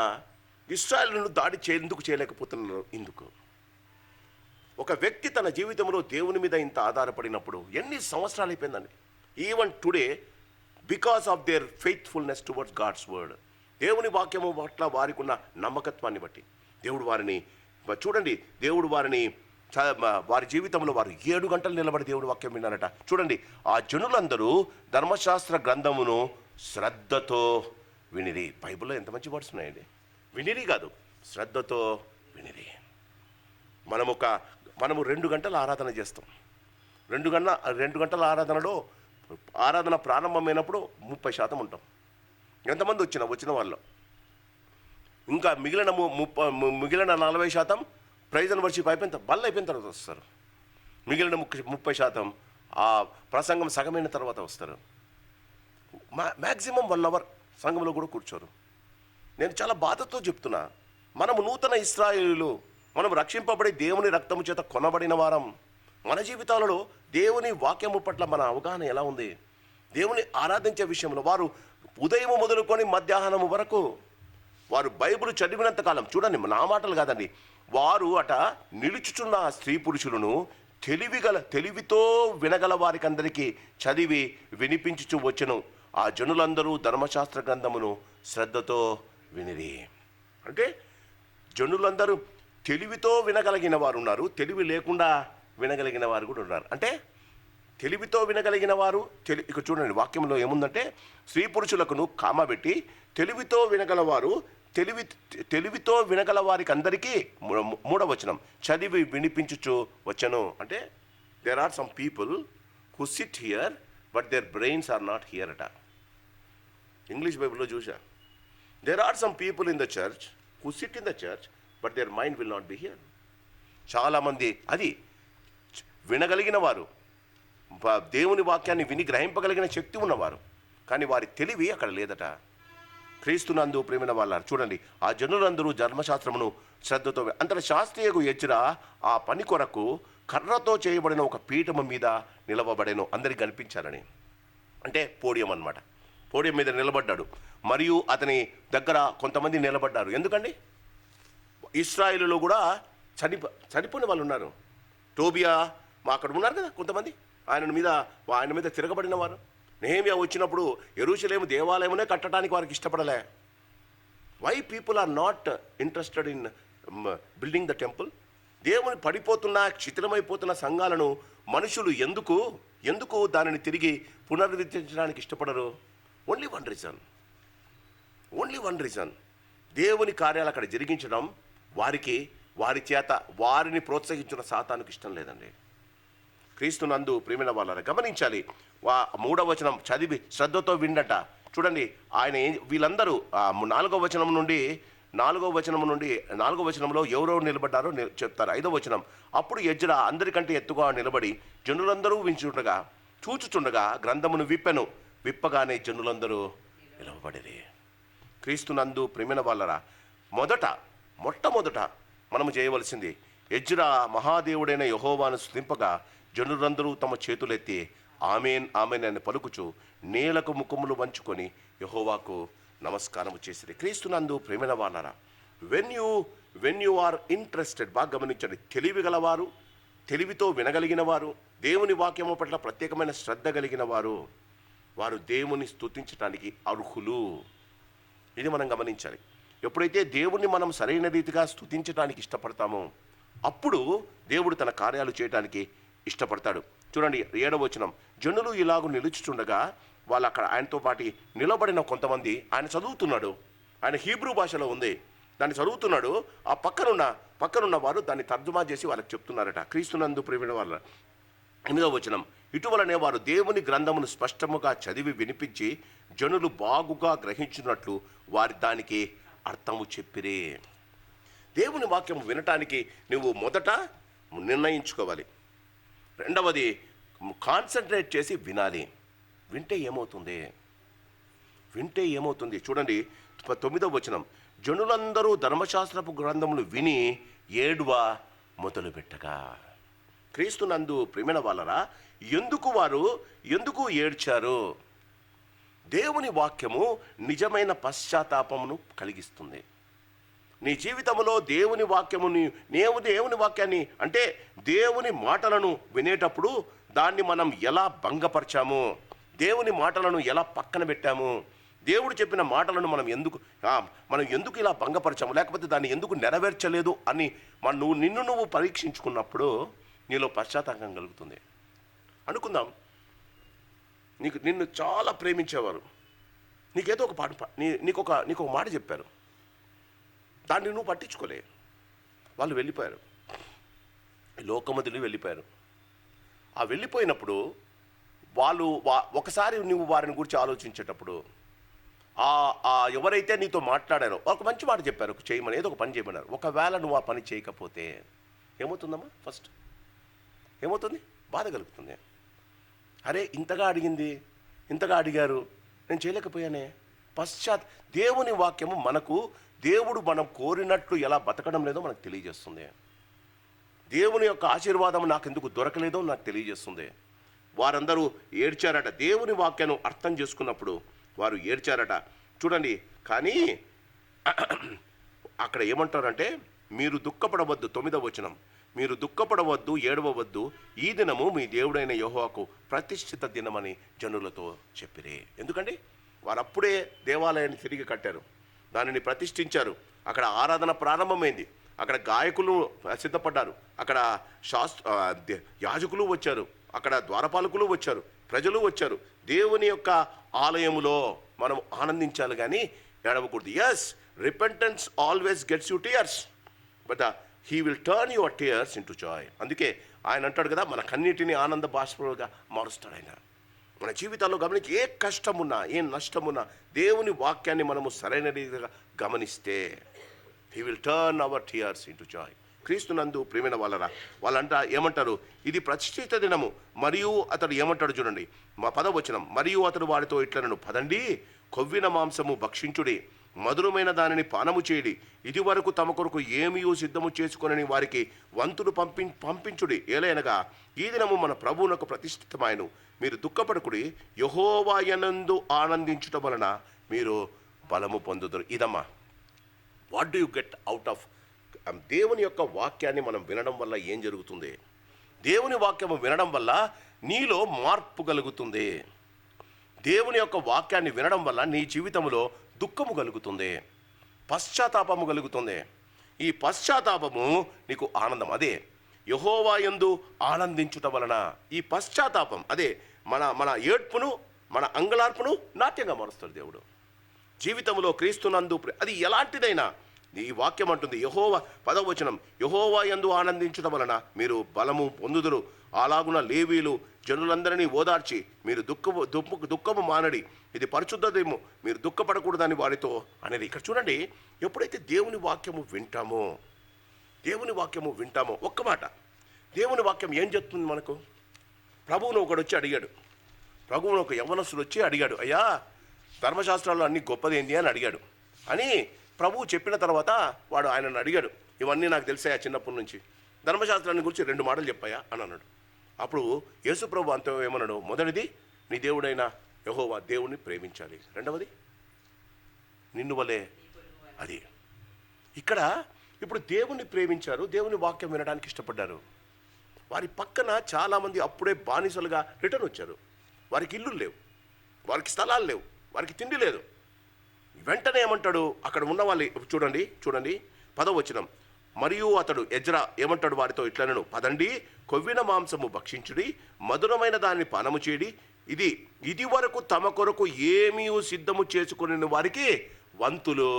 Speaker 1: ఇశ్రాయేలును దాడి ఎందుకు చేయలేకపోతున్నారు? ఎందుకు? ఒక వ్యక్తి తన జీవితంలో దేవుని మీద ఇంత ఆధారపడినప్పుడు ఎన్ని సంవత్సరాలు అయిపోయిందండి. Even today because of their faithfulness towards God's word, దేవుని వాక్యము పట్ల వారికి ఉన్న నమ్మకత్వాన్ని బట్టి దేవుడు వారిని చూడండి, దేవుడు వారిని వారి జీవితంలో వారు 7 గంటలు నిలబడి దేవుడి వాక్యం విన్నారట. చూడండి, ఆ జనులందరూ ధర్మశాస్త్ర గ్రంథమును శ్రద్ధతో వినిరి. బైబిల్లో ఎంత మంచి వర్డ్స్ ఉన్నాయండి. వినిరి కాదు, శ్రద్ధతో వినిరి. మనము 2 గంటల ఆరాధన చేస్తాం. 2 గంటల ఆరాధనలో ఆరాధన ప్రారంభమైనప్పుడు 30% ఉంటాం. ఎంతమంది వచ్చిన వాళ్ళు ఇంకా మిగిలిన 40% ప్రైజ్ అండ్ వర్షిప్ అయిపోయిన తర్వాత వస్తారు. మిగిలిన 30% ఆ ప్రసంగం సగమైన తర్వాత వస్తారు. మ్యాక్సిమం 1 అవర్ సంఘంలో కూడా కూర్చోరు. నేను చాలా బాధతో చెప్తున్నా, మనము నూతన ఇశ్రాయేలీయులు, మనం రక్షింపబడి దేవుని రక్తము చేత కొనబడిన వారం. మన జీవితాలలో దేవుని వాక్యము పట్ల మన అవగాహన ఎలా ఉంది? దేవుని ఆరాధించే విషయంలో వారు ఉదయం మొదలుకొని మధ్యాహ్నం వరకు వారు బైబిల్ చదివినంత కాలం, చూడండి నా మాటలు కాదండి, వారు నిలుచుచున్న స్త్రీ పురుషులను తెలివితో వినగల వారికి అందరికీ చదివి వినిపించుచు వచ్చెను. ఆ జనులందరూ ధర్మశాస్త్ర గ్రంథమును శ్రద్ధతో వినిరి. అంటే జనులందరూ తెలివితో వినగలిగిన వారు ఉన్నారు, తెలివి లేకుండా వినగలిగిన వారు కూడా ఉన్నారు. అంటే తెలివితో వినగలిగిన వారు ఇక చూడండి వాక్యంలో ఏముందంటే, స్త్రీ పురుషులకును కామబెట్టి తెలివితో వినగలవారు తెలివితో వినగల వారికి అందరికీ 3వ వచనం చదివి వినిపించుచు వచ్చను. అంటే there are some people who sit here but their brains are not here అట. ఇంగ్లీష్ బైబిల్లో చూసా, there are some people in the church who sit in the church but their mind will not be here. చాలామంది అది వినగలిగిన వారు, దేవుని వాక్యాన్ని విని గ్రహింపగలిగిన శక్తి ఉన్నవారు, కానీ వారి తెలివి అక్కడ లేదట. క్రీస్తునందు ప్రేమైన వాళ్ళ చూడండి, ఆ జనులందరూ ధర్మశాస్త్రమును శ్రద్ధతో అంతటి శాస్త్రీయకు ఎజ్రా ఆ పని కొరకు కర్రతో చేయబడిన ఒక పీఠము మీద నిలవబడేను, అందరికి కనిపించాలని. అంటే పోడియం అన్నమాట. పోడియం మీద నిలబడ్డాడు. మరియు అతని దగ్గర కొంతమంది నిలబడ్డారు. ఎందుకండి? ఇశ్రాయేలులో కూడా చనిపోయిన వాళ్ళు ఉన్నారు. టోబియా అక్కడ ఉన్నారు కదా కొంతమంది, ఆయన మీద తిరగబడిన వారు. నెహెమ్యా వచ్చినప్పుడు యెరూషలేము దేవాలయమునే కట్టడానికి వారికి ఇష్టపడలే. Why people are not interested in building the temple? దేవుని పడిపోతున్న శిథిలమైపోతున్న సంఘాలను మనుషులు ఎందుకు దానిని తిరిగి పునరుద్ధరించడానికి ఇష్టపడరు? Only one reason. దేవుని కార్యాలు అక్కడ జరిగించడం వారి చేత వారిని ప్రోత్సహించిన సాతానుకు ఇష్టం లేదండి. క్రీస్తునందు ప్రేమైన వాళ్ళని గమనించాలి. 3వ వచనం చదివి శ్రద్ధతో విండట. చూడండి, ఆయన వీళ్ళందరూ 4వ వచనంలో ఎవరెవరు నిలబడ్డారో చెప్తారు. 5వ వచనం, అప్పుడు ఎజ్రా అందరికంటే ఎత్తుగా నిలబడి జనులందరూ చూచుచుండగా గ్రంథమును విప్పగానే జనులందరూ నిలవబడిరి. క్రీస్తునందు ప్రేమైన వాళ్ళరా, మొట్టమొదట మనము చేయవలసింది, ఎజ్రా మహాదేవుడైన యెహోవాను స్తుతింపగా జనులందరూ తమ చేతులెత్తి ఆమేన్ ఆమేన్ అని పలుకుచు నేలకు ముఖములు వంచుకొని యెహోవాకు నమస్కారము చేసిరి. క్రీస్తునందు ప్రేమైన వాళ్ళరా, వెన్ యు ఆర్ ఇంట్రెస్టెడ్, బాగా గమనించండి, తెలివి గలవారు, తెలివితో వినగలిగిన వారు, దేవుని వాక్యము పట్ల ప్రత్యేకమైన శ్రద్ధ కలిగిన వారు దేవుని స్తుతించడానికి అర్హులు. ఇది మనం గమనించాలి. ఎప్పుడైతే దేవుణ్ణి మనం సరైన రీతిగా స్తుతించడానికి ఇష్టపడతామో అప్పుడు దేవుడు తన కార్యాలు చేయడానికి ఇష్టపడతాడు. చూడండి 7వ వచనం, జనులు ఇలాగూ నిలుచుచుండగా వాళ్ళు అక్కడ ఆయనతో పాటు నిలబడిన కొంతమంది, ఆయన చదువుతున్నాడు, ఆయన హీబ్రూ భాషలో ఉంది, దాన్ని చదువుతున్నాడు. ఆ పక్కనున్న వారు దాన్ని తర్జుమా చేసి వాళ్ళకి చెప్తున్నారట. క్రీస్తునందు ప్రియమైన వాళ్ళ 8వ వచనం, ఇటువలనే వారు దేవుని గ్రంథమును స్పష్టముగా చదివి వినిపించి జనులు బాగుగా గ్రహించినట్లు వారి దానికి అర్థము చెప్పిరే. దేవుని వాక్యం వినటానికి నువ్వు మొదట నిర్ణయించుకోవాలి. రెండవది కాన్సన్ట్రేట్ చేసి వినాలి. వింటే ఏమవుతుంది చూడండి 9వ వచనం, జనులందరూ ధర్మశాస్త్రపు గ్రంథములు విని ఏడువ మొదలుపెట్టగా. క్రీస్తునందు ప్రియమైన వాళ్ళరా, ఎందుకు ఏడ్చారు? దేవుని వాక్యము నిజమైన పశ్చాత్తాపమును కలిగిస్తుంది. నీ జీవితంలో దేవుని వాక్యాన్ని అంటే దేవుని మాటలను వినేటప్పుడు దాన్ని మనం ఎలా భంగపరిచాము, దేవుని మాటలను ఎలా పక్కన పెట్టాము, దేవుడు చెప్పిన మాటలను మనం ఎందుకు ఇలా భంగపరిచాము, లేకపోతే దాన్ని ఎందుకు నెరవేర్చలేదు అని నిన్ను పరీక్షించుకున్నప్పుడు నీలో పశ్చాత్తాపం కలుగుతుంది. అనుకుందాం, నిన్ను చాలా ప్రేమించేవారు నీకేదో ఒక పాట నీకు ఒక మాట చెప్పారు, దాన్ని నువ్వు పట్టించుకోలే, వాళ్ళు వెళ్ళిపోయారు, లోకమదిలి వెళ్ళిపోయారు. ఆ వెళ్ళిపోయినప్పుడు ఒకసారి నువ్వు వారిని గురించి ఆలోచించేటప్పుడు ఎవరైతే నీతో మాట్లాడారో ఒక మంచి మాట చెప్పారు, చేయమని, ఏదో ఒక పని చేయమన్నారు. ఒకవేళ నువ్వు ఆ పని చేయకపోతే ఏమవుతుందమ్మా? ఫస్ట్ ఏమవుతుంది? బాధ కలుగుతుంది. అరే ఇంతగా అడిగారు, నేను చేయలేకపోయానే. దేవుని వాక్యము దేవుడు మనం కోరినట్లు ఎలా బతకడం లేదో మనకు తెలియజేస్తుంది. దేవుని యొక్క ఆశీర్వాదం నాకు ఎందుకు దొరకలేదో నాకు తెలియజేస్తుంది. వారందరూ ఏడ్చారట. దేవుని వాక్యాన్ని అర్థం చేసుకున్నప్పుడు వారు ఏడ్చారట. చూడండి, కానీ అక్కడ ఏమంటారంటే, మీరు దుఃఖపడవద్దు. 9వ వచనం, మీరు దుఃఖపడవద్దు, ఏడవవద్దు, ఈ దినము మీ దేవుడైన యెహోవాకు ప్రతిష్ఠిత దినమని జనులతో చెప్పిరే. ఎందుకంటే వారు అప్పుడే దేవాలయాన్ని తిరిగి కట్టారు, దానిని ప్రతిష్ఠించారు. అక్కడ ఆరాధన ప్రారంభమైంది, అక్కడ గాయకులు సిద్ధపడ్డారు, అక్కడ యాజకులు వచ్చారు, అక్కడ ద్వారపాలకులు వచ్చారు, ప్రజలు వచ్చారు. దేవుని యొక్క ఆలయములో మనం ఆనందించాలి కానీ ఏడవకూడదు. Yes, repentance always gets you tears, but he will turn your tears into joy. అందుకే ఆయన అంటాడు కదా, మన కన్నీటిని ఆనంద బాష్పాలుగా మారుస్తాడు ఆయన. మన జీవితాల్లో గమనించి ఏ కష్టమున్నా, ఏ నష్టమున్నా దేవుని వాక్యాన్ని మనము సరైన రీతిగా గమనిస్తే he will turn hour tears into Joy. క్రీస్తునందు ప్రియమైన వాళ్ళంట ఏమంటారు? ఇది ప్రతిష్ఠిత దినము. మరియు అతడు ఏమంటాడు చూడండి, 10వ వచనం, మరియు అతడు వారితో ఇట్లనను, పదండి, కొవ్విన మాంసము భక్షించుడి, మధురమైన దానిని పానము చేయడి, ఇది వరకు తమ కొరకు ఏమీ సిద్ధము చేసుకొనని వారికి వంతులు పంపించుడి. ఏలైనగా ఈ దినము మన ప్రభువునకు ప్రతిష్ఠితమాయను. మీరు దుఃఖపడకుడి, యెహోవా యందు ఆనందించుట వలన మీరు బలము పొందుదురు. ఇదమ్మా, what do you get out of దేవుని యొక్క వాక్యాన్ని మనం వినడం వల్ల ఏం జరుగుతుంది? దేవుని వాక్యము వినడం వల్ల నీలో మార్పు కలుగుతుంది. దేవుని యొక్క వాక్యాన్ని వినడం వల్ల నీ జీవితంలో దుఃఖము కలుగుతుంది, పశ్చాత్తాపము కలుగుతుంది. ఈ పశ్చాత్తాపము నీకు ఆనందం. అదే యెహోవా యందు ఆనందించుట వలన ఈ పశ్చాత్తాపం అదే మన ఏడ్పును, మన అంగలార్పును నాట్యంగా మారుస్తాడు దేవుడు. జీవితంలో క్రీస్తునందు అది ఎలాంటిదైనా ఈ వాక్యం అంటుంది, 10వ వచనం, యెహోవా యందు ఆనందించుట వలన మీరు బలము పొందుదురు. అలాగున లేవీలు జనులందరినీ ఓదార్చి మీరు దుఃఖము మానడి, ఇది పరిశుద్ధదేమో, మీరు దుఃఖపడకూడదని వారితో అనేది. ఇక్కడ చూడండి, ఎప్పుడైతే దేవుని వాక్యము వింటామో ఒక్క మాట, దేవుని వాక్యం ఏం చెప్తుంది మనకు? ప్రభువును ఒకడు వచ్చి అడిగాడు, ప్రభువును ఒక యవ్వనస్తుడు వచ్చి అడిగాడు, అయ్యా ధర్మశాస్త్రాలు అన్నీ గొప్పదేంది అని అడిగాడు. అని ప్రభువు చెప్పిన తర్వాత వాడు ఆయనను అడిగాడు, ఇవన్నీ నాకు తెలిసాయా చిన్నప్పటి నుంచి, ధర్మశాస్త్రాన్ని గురించి 2 మాటలు చెప్పాయా అని అన్నాడు. అప్పుడు యేసు ప్రభు అంత ఏమన్నాడు? మొదటిది నీ దేవుడైన యెహోవా దేవుని ప్రేమించాలి, రెండవది నిన్ను వలే. అది ఇక్కడ ఇప్పుడు దేవుని ప్రేమించారు, దేవుని వాక్యం వినడానికి ఇష్టపడ్డారు. వారి పక్కన చాలామంది అప్పుడే బానిసలుగా రిటర్న్ వచ్చారు. వారికి ఇల్లు లేవు, వారికి స్థలాలు లేవు, వారికి తిండి లేదు. వెంటనే ఏమంటాడు? అక్కడ ఉన్న వాళ్ళు చూడండి 10వ వచనం, మరియు అతడు ఎజ్రా ఏమంటాడు వారితో ఇట్లనను, పదండి, కొవ్విన మాంసము భక్షించుడి, మధురమైన దాన్ని పానము చేయడి, ఇది వరకు తమ కొరకు ఏమీ సిద్ధము చేసుకుని వారికి వంతులు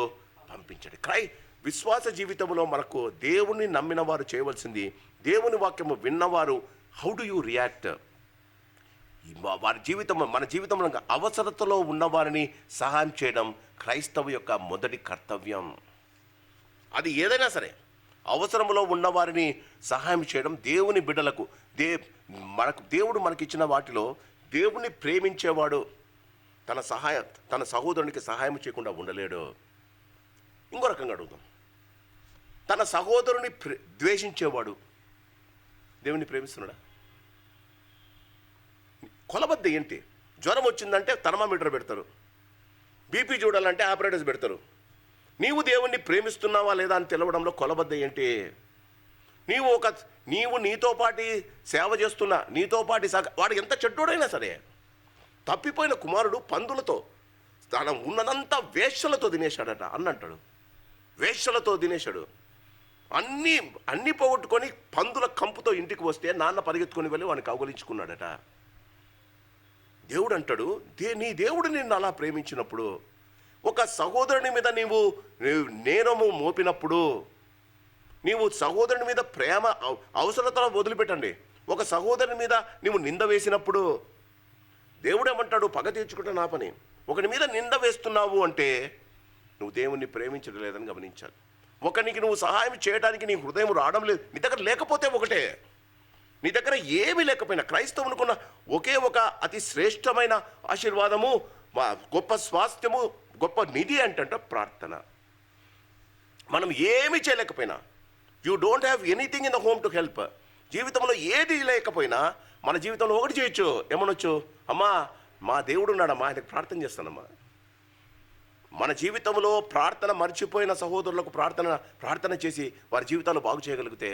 Speaker 1: పంపించండి. విశ్వాస జీవితంలో మనకు దేవుణ్ణి నమ్మిన వారు చేయవలసింది, దేవుని వాక్యము విన్నవారు హౌ డు యూ రియాక్ట్. వారి మన జీవితంలో అవసరతలో ఉన్నవారిని సహాయం చేయడం క్రైస్తవ యొక్క మొదటి కర్తవ్యం. అది ఏదైనా సరే, అవసరంలో ఉన్నవారిని సహాయం చేయడం దేవుని బిడ్డలకు. దేవుడు మనకిచ్చిన వాటిలో దేవుని ప్రేమించేవాడు తన సహోదరునికి సహాయం చేయకుండా ఉండలేడు. ఇంకో రకంగా అడుగుదాం, తన సహోదరుని ద్వేషించేవాడు దేవుని ప్రేమిస్తున్నాడా? కొలబద్ద ఏంటి? జ్వరం వచ్చిందంటే థర్మామీటర్ పెడతారు, బీపీ చూడాలంటే ఆపరేటర్స్ పెడతారు. నీవు దేవుణ్ణి ప్రేమిస్తున్నావా లేదా అని తెలవడంలో కొలబద్ద ఏంటి? నీవు నీతో పాటి సేవ చేస్తున్నా, నీతో పాటి వాడు ఎంత చెడ్డోడైనా సరే, తప్పిపోయిన కుమారుడు పందులతో తన ఉన్నదంతా వేశ్యలతో తినేశాడట అన్నంటాడు. వేశ్యలతో తినేశాడు. అన్నీ పోగొట్టుకొని పందుల కంపుతో ఇంటికి వస్తే నాన్న పరిగెత్తుకొని వెళ్ళి వాడిని కౌగలించుకున్నాడట. దేవుడు అంటాడు, నీ దేవుడు నిన్ను అలా ప్రేమించినప్పుడు, ఒక సహోదరుని మీద నీవు నేరము మోపినప్పుడు, నీవు సహోదరుని మీద ప్రేమ అవసరతలో వదిలిపెట్టండి, ఒక సహోదరుని మీద నీవు నింద వేసినప్పుడు దేవుడు ఏమంటాడు, పగ తీర్చుకుంటే నా పని. ఒకని మీద నింద వేస్తున్నావు అంటే నువ్వు దేవుణ్ణి ప్రేమించడం లేదని గమనించాలి. ఒకనికి నువ్వు సహాయం చేయడానికి నీ హృదయం రావడం లేదు, నీ దగ్గర లేకపోతే ఒకటే, నీ దగ్గర ఏమీ లేకపోయినా క్రైస్తవునుకున్న ఒకే ఒక అతి శ్రేష్టమైన ఆశీర్వాదము, గొప్ప స్వాస్థ్యము, గొప్ప నిధి అంటే ప్రార్థన. మనం ఏమీ చేయలేకపోయినా, you don't have anything in the home to help. జీవితంలో ఏది లేకపోయినా మన జీవితంలో ఒకటి చేయొచ్చు. ఏమనొచ్చు, అమ్మా మా దేవుడు ఉన్నాడమ్మా, ఆయనకు ప్రార్థన చేస్తానమ్మా. మన జీవితంలో ప్రార్థన మర్చిపోయిన సహోదరులకు ప్రార్థన చేసి వారి జీవితాలు బాగు చేయగలిగితే,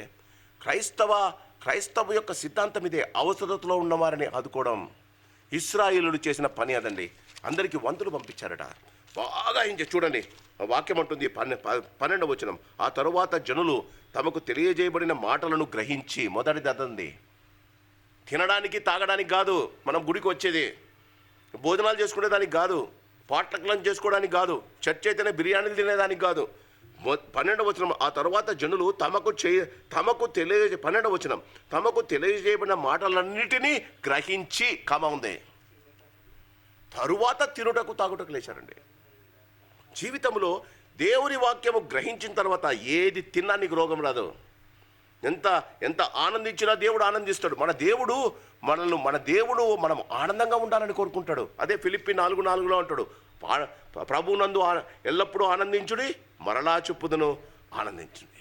Speaker 1: క్రైస్తవ యొక్క సిద్ధాంతం ఇదే, అవసరతలో ఉన్నవారిని ఆదుకోవడం. ఇశ్రాయేలులు చేసిన పని అదండి. అందరికీ వంతులు పంపించారట. బాగా చూడండి, వాక్యం అంటుంది 12వ వచనం, ఆ తరువాత జనులు తమకు తెలియజేయబడిన మాటలను గ్రహించి, మొదటిది అదండి, తినడానికి తాగడానికి కాదు మనం గుడికి వచ్చేది, భోజనాలు చేసుకునేదానికి కాదు, పాటలను చేసుకోవడానికి కాదు, చర్చ్ అయితేనే బిర్యానీలు తినేదానికి కాదు. 12వ వచనం, ఆ తర్వాత జనులు తమకు 12వ వచనం, తమకు తెలియజేయబడిన మాటలన్నిటినీ గ్రహించి ఉంది, తరువాత తినుటకు తాగుటకు లేచారండి. జీవితంలో దేవుని వాక్యము గ్రహించిన తర్వాత ఏది తిన్నా నీకు రోగం రాదు. ఎంత ఆనందించినా దేవుడు ఆనందిస్తాడు. మన దేవుడు మనం ఆనందంగా ఉండాలని కోరుకుంటాడు. అదే ఫిలిప్పీ 4:4 అంటాడు, ప్రభువునందు ఎల్లప్పుడూ ఆనందించుడి, మరలా చెప్పుదును ఆనందించుడి.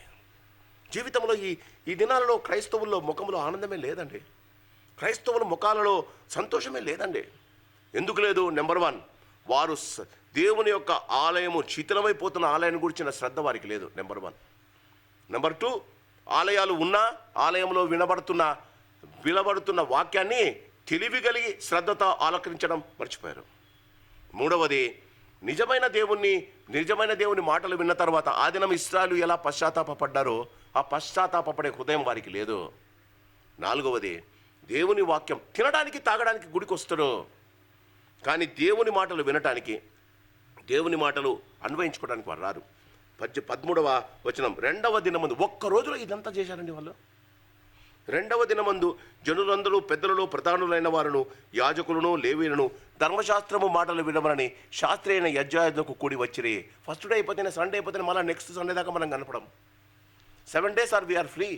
Speaker 1: జీవితంలో ఈ దినాలలో క్రైస్తవుల్లో ముఖంలో ఆనందమే లేదండి. క్రైస్తవుల ముఖాలలో సంతోషమే లేదండి. ఎందుకు లేదు? నెంబర్ 1, వారు దేవుని యొక్క ఆలయము శిథిలమైపోతున్న ఆలయాన్ని గురించిన శ్రద్ధ వారికి లేదు. నెంబర్ 1. నెంబర్ 2, ఆలయాలు ఉన్నా ఆలయంలో వినబడుతున్న వాక్యాన్ని తెలివి కలిగి శ్రద్ధతో ఆలకరించడం మర్చిపోయారు. 3వది, నిజమైన దేవుని మాటలు విన్న తర్వాత ఆ దినం ఇశ్రాయేలు ఎలా పశ్చాత్తాపడ్డారో ఆ పశ్చాత్తాపడే హృదయం వారికి లేదు. 4వది, దేవుని వాక్యం తినడానికి తాగడానికి గుడికి వస్తారు, కానీ దేవుని మాటలు వినటానికి, దేవుని మాటలు అన్వయించుకోవడానికి వారు రారు. 13వ వచనం, 2వ దినమందు, ఒక్క రోజులో ఇదంతా చేశారండి వాళ్ళు. 2వ దినమందు జనులందరూ పెద్దలలో ప్రధానులైన వారును యాజకులను లేవీలను ధర్మశాస్త్రము మాటలు వినమని శాస్త్రి అయిన యజ్జాయుధకు కూడి వచ్చిరి. ఫస్ట్ డే అయిపోతేనే, సండే అయిపోతేనే మళ్ళీ నెక్స్ట్ సండే దాకా మనం కనపడం. 7 days ఆర్ వీఆర్ ఫ్రీ.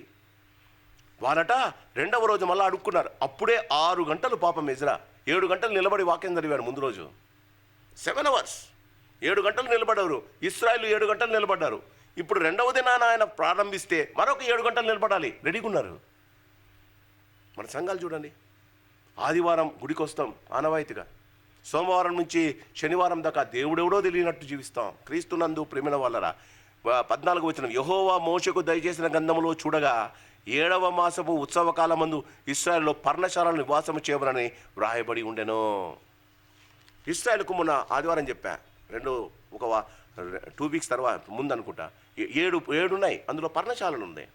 Speaker 1: వారట 2వ రోజు మళ్ళీ అడుక్కున్నారు. అప్పుడే 6 గంటలు పాపం ఎజ్రా 7 గంటలు నిలబడి వాక్యం చదివాడు. ముందు రోజు 7 hours 7 గంటలు నిలబడ్డారు. ఇశ్రాయేలు 7 గంటలు నిలబడ్డారు. ఇప్పుడు 2వ దినాన ఆయన ప్రారంభిస్తే మరొక 7 గంటలు నిలబడాలి, రెడీగా ఉన్నారు. మన సంఘాలు చూడండి, ఆదివారం గుడికి వస్తాం ఆనవాయితీగా, సోమవారం నుంచి శనివారం దాకా దేవుడెవడో తెలియనట్టు జీవిస్తాం. క్రీస్తునందు ప్రేమిన వాళ్ళరా. 14వ వచనం, యెహోవా మోషేకు దయచేసిన గ్రంథములో చూడగా 7వ మాసపు ఉత్సవ కాలమందు ఇశ్రాయేలులో పర్ణశాలను నివాసము చేయమని వ్రాయబడి ఉండెను. ఇశ్రాయేలుకు మొన్న ఆదివారం చెప్పా, 2 ఒక 2 వీక్స్ తర్వాత ముందు అనుకుంటా 7 ఉన్నాయి. అందులో పర్ణశాలలు ఉన్నాయి.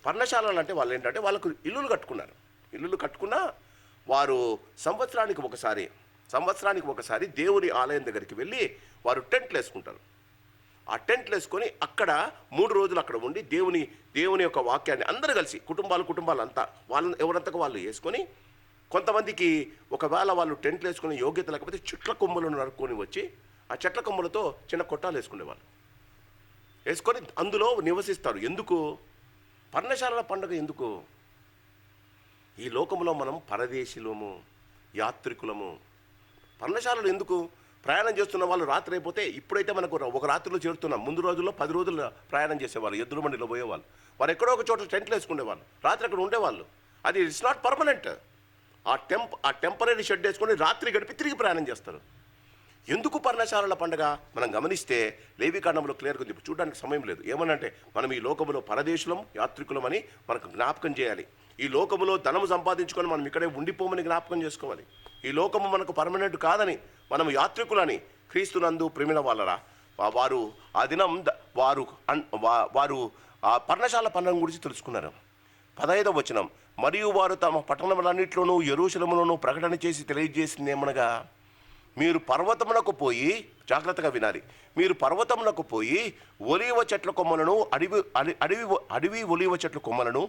Speaker 1: పర్ణశాలలు అంటే వాళ్ళు ఏంటంటే వాళ్ళకు ఇల్లులు కట్టుకున్నారు. ఇల్లులు కట్టుకున్నా వారు సంవత్సరానికి ఒకసారి దేవుని ఆలయం దగ్గరికి వెళ్ళి వారు టెంట్లు వేసుకుంటారు. ఆ టెంట్లు వేసుకొని అక్కడ 3 రోజులు అక్కడ ఉండి దేవుని యొక్క వాక్యాన్ని అందరూ కలిసి కుటుంబాలు అంతా వాళ్ళని ఎవరంతకు వాళ్ళు వేసుకొని, కొంతమందికి ఒకవేళ వాళ్ళు టెంట్లు వేసుకునే యోగ్యత లేకపోతే చెట్ల కొమ్మలను నరుక్కొని వచ్చి ఆ చెట్ల కొమ్మలతో చిన్న కొట్టాలు వేసుకునేవాళ్ళు. వేసుకొని అందులో నివసిస్తారు. ఎందుకు? పర్ణశాలల పండుగ ఎందుకు? ఈ లోకంలో మనం పరదేశులము, యాత్రికులము. పర్ణశాలలు ఎందుకు? ప్రయాణం చేస్తున్న వాళ్ళు రాత్రి అయిపోతే, ఇప్పుడైతే మనకు ఒక రాత్రిలో చేరుతున్నాం. ముందు రోజుల్లో 10 రోజులు ప్రయాణం చేసేవాళ్ళు, ఎద్దుల బండిలో పోయేవాళ్ళు. వారు ఎక్కడో ఒక చోట టెంట్లు వేసుకునేవాళ్ళు, రాత్రి అక్కడ ఉండేవాళ్ళు. అది ఇట్స్ నాట్ పర్మనెంట్. ఆ టెంపరీ షెడ్ వేసుకొని రాత్రి గడిపి తిరిగి ప్రయాణం చేస్తారు. ఎందుకు పర్ణశాలల పండుగ? మనం గమనిస్తే లేవికాండంలో క్లియర్గా ఉంది. చూడడానికి సమయం లేదు. ఏమనంటే మనం ఈ లోకములో పరదేశులం, యాత్రికులం అని మనకు జ్ఞాపకం చేయాలి. ఈ లోకములో ధనము సంపాదించుకొని మనం ఇక్కడే ఉండిపోమని జ్ఞాపకం చేసుకోవాలి. ఈ లోకము మనకు పర్మనెంట్ కాదని, మనం యాత్రికులని క్రీస్తునందు ప్రేమిన వాళ్ళరా వారు ఆ దినం వారు ఆ పర్ణశాల పండుగ గురించి తెలుసుకున్నారు. 15వ వచనం, మరియు వారు తమ పట్టణములన్నింటిలోనూ యెరూషలేములోనూ ప్రకటన చేసి తెలియజేసింది ఏమనగా, మీరు పర్వతమునకు పోయి, జాగ్రత్తగా వినాలి, మీరు పర్వతమునకు పోయి ఒలీవ చెట్ల కొమ్మలను, అడవి ఒలీవ చెట్ల కొమ్మలను,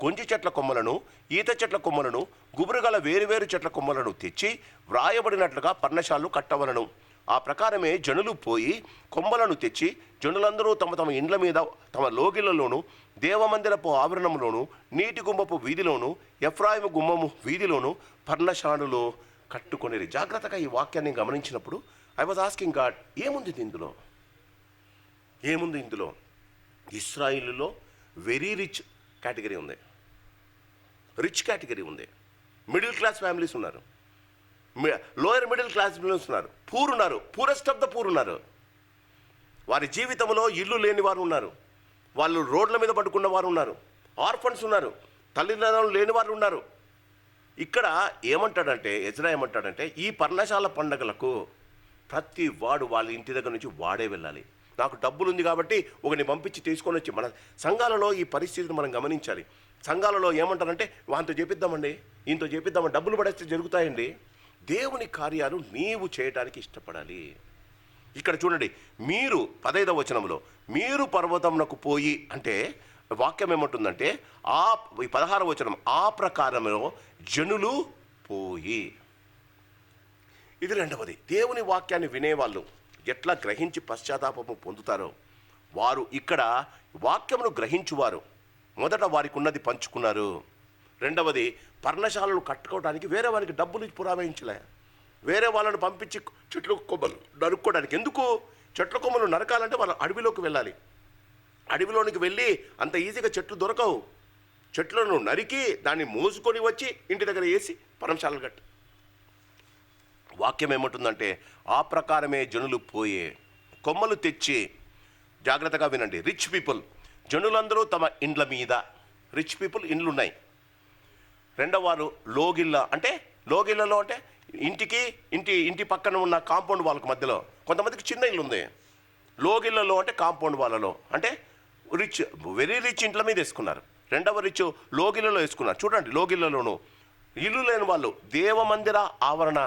Speaker 1: గొంజి చెట్ల కొమ్మలను, ఈత చెట్ల కొమ్మలను, గుబురుగల వేరువేరు చెట్ల కొమ్మలను తెచ్చి వ్రాయబడినట్లుగా పర్ణశాలలు కట్టవలను. ఆ ప్రకారమే జనులు పోయి కొమ్మలను తెచ్చి, జనులందరూ తమ తమ ఇండ్ల మీద, తమ లోగిళ్లలోను, దేవమందిరపు ఆవరణంలోను, నీటి గుమ్మపు వీధిలోను, ఎఫ్రాయిము గుమ్మము వీధిలోను పర్ణశాలలు కట్టుకొనిరి. జాగ్రత్తగా ఈ వాక్యాన్ని గమనించినప్పుడు ఐ వాజ్ ఆస్కింగ్ గాడ్, ఏముంది ఇందులో? ఇశ్రాయేలులో వెరీ రిచ్ కేటగిరీ ఉంది, మిడిల్ క్లాస్ ఫ్యామిలీస్ ఉన్నారు, లోయర్ మిడిల్ క్లాస్ ఫ్యామిలీస్ ఉన్నారు, పూర్ ఉన్నారు, పూరెస్ట్ ఆఫ్ ద పూర్ ఉన్నారు. వారి జీవితంలో ఇల్లు లేని వారు ఉన్నారు, వాళ్ళు రోడ్ల మీద పడుకున్న వారు ఉన్నారు, ఆర్ఫన్స్ ఉన్నారు, తల్లిదండ్రులు లేని వారు ఉన్నారు. ఇక్కడ ఏమంటాడంటే, ఎజ్రా ఏమంటాడంటే, ఈ పర్ణశాల పండగలకు ప్రతి వాడు వాళ్ళ ఇంటి దగ్గర నుంచి వాడే వెళ్ళాలి. నాకు డబ్బులు ఉంది కాబట్టి ఒకరిని పంపించి తీసుకొని వచ్చి, మన సంఘాలలో ఈ పరిస్థితిని మనం గమనించాలి. సంఘాలలో ఏమంటారంటే, వాంతో చేపిద్దామండి, ఈయనతో చేపిద్దామని డబ్బులు పడేస్తే జరుగుతాయండి. దేవుని కార్యాలు నీవు చేయడానికి ఇష్టపడాలి. ఇక్కడ చూడండి, మీరు 15వ వచనంలో మీరు పర్వతమునకు పోయి అంటే వాక్యం ఏమంటుందంటే, 16వ వచనం, ఆ ప్రకారంలో జనులు పోయి. ఇది రెండవది. దేవుని వాక్యాన్ని వినేవాళ్ళు ఎట్లా గ్రహించి పశ్చాత్తాపము పొందుతారో, వారు ఇక్కడ వాక్యమును గ్రహించువారు మొదట వారికి ఉన్నది పంచుకున్నారు. రెండవది, పర్ణశాలలు కట్టుకోవడానికి వేరే వారికి డబ్బులు పురాయించలే, వేరే వాళ్ళని పంపించి చెట్ల కొమ్మలు నరుక్కోవడానికి. ఎందుకు? చెట్ల కొమ్మలు నరకాలంటే వాళ్ళు అడవిలోకి వెళ్ళాలి. అడవిలోనికి వెళ్ళి అంత ఈజీగా చెట్లు దొరకవు. చెట్లను నరికి దాన్ని మోసుకొని వచ్చి ఇంటి దగ్గర వేసి పర్ణశాలలు కట్టు. వాక్యం ఏమంటుందంటే, ఆ ప్రకారమే జనులు పోయే కొమ్మలు తెచ్చి, జాగ్రత్తగా వినండి, రిచ్ పీపుల్, జనులందరూ తమ ఇండ్ల మీద, రిచ్ పీపుల్ ఇండ్లు ఉన్నాయి. రెండవవారు లోగిళ్ళ, అంటే లోగిళ్ళలో అంటే ఇంటి పక్కన ఉన్న కాంపౌండ్ వాళ్ళకు మధ్యలో, కొంతమందికి చిన్న ఇల్లు ఉంది. లోగిళ్ళలో అంటే కాంపౌండ్ వాళ్ళలో, అంటే రిచ్, వెరీ రిచ్ ఇంట్ల మీద వేసుకున్నారు. రెండవ రిచ్ లోగిళ్ళలో వేసుకున్నారు. చూడండి, లోగిళ్ళలోను ఇల్లు లేని వాళ్ళు దేవమందిర ఆవరణ,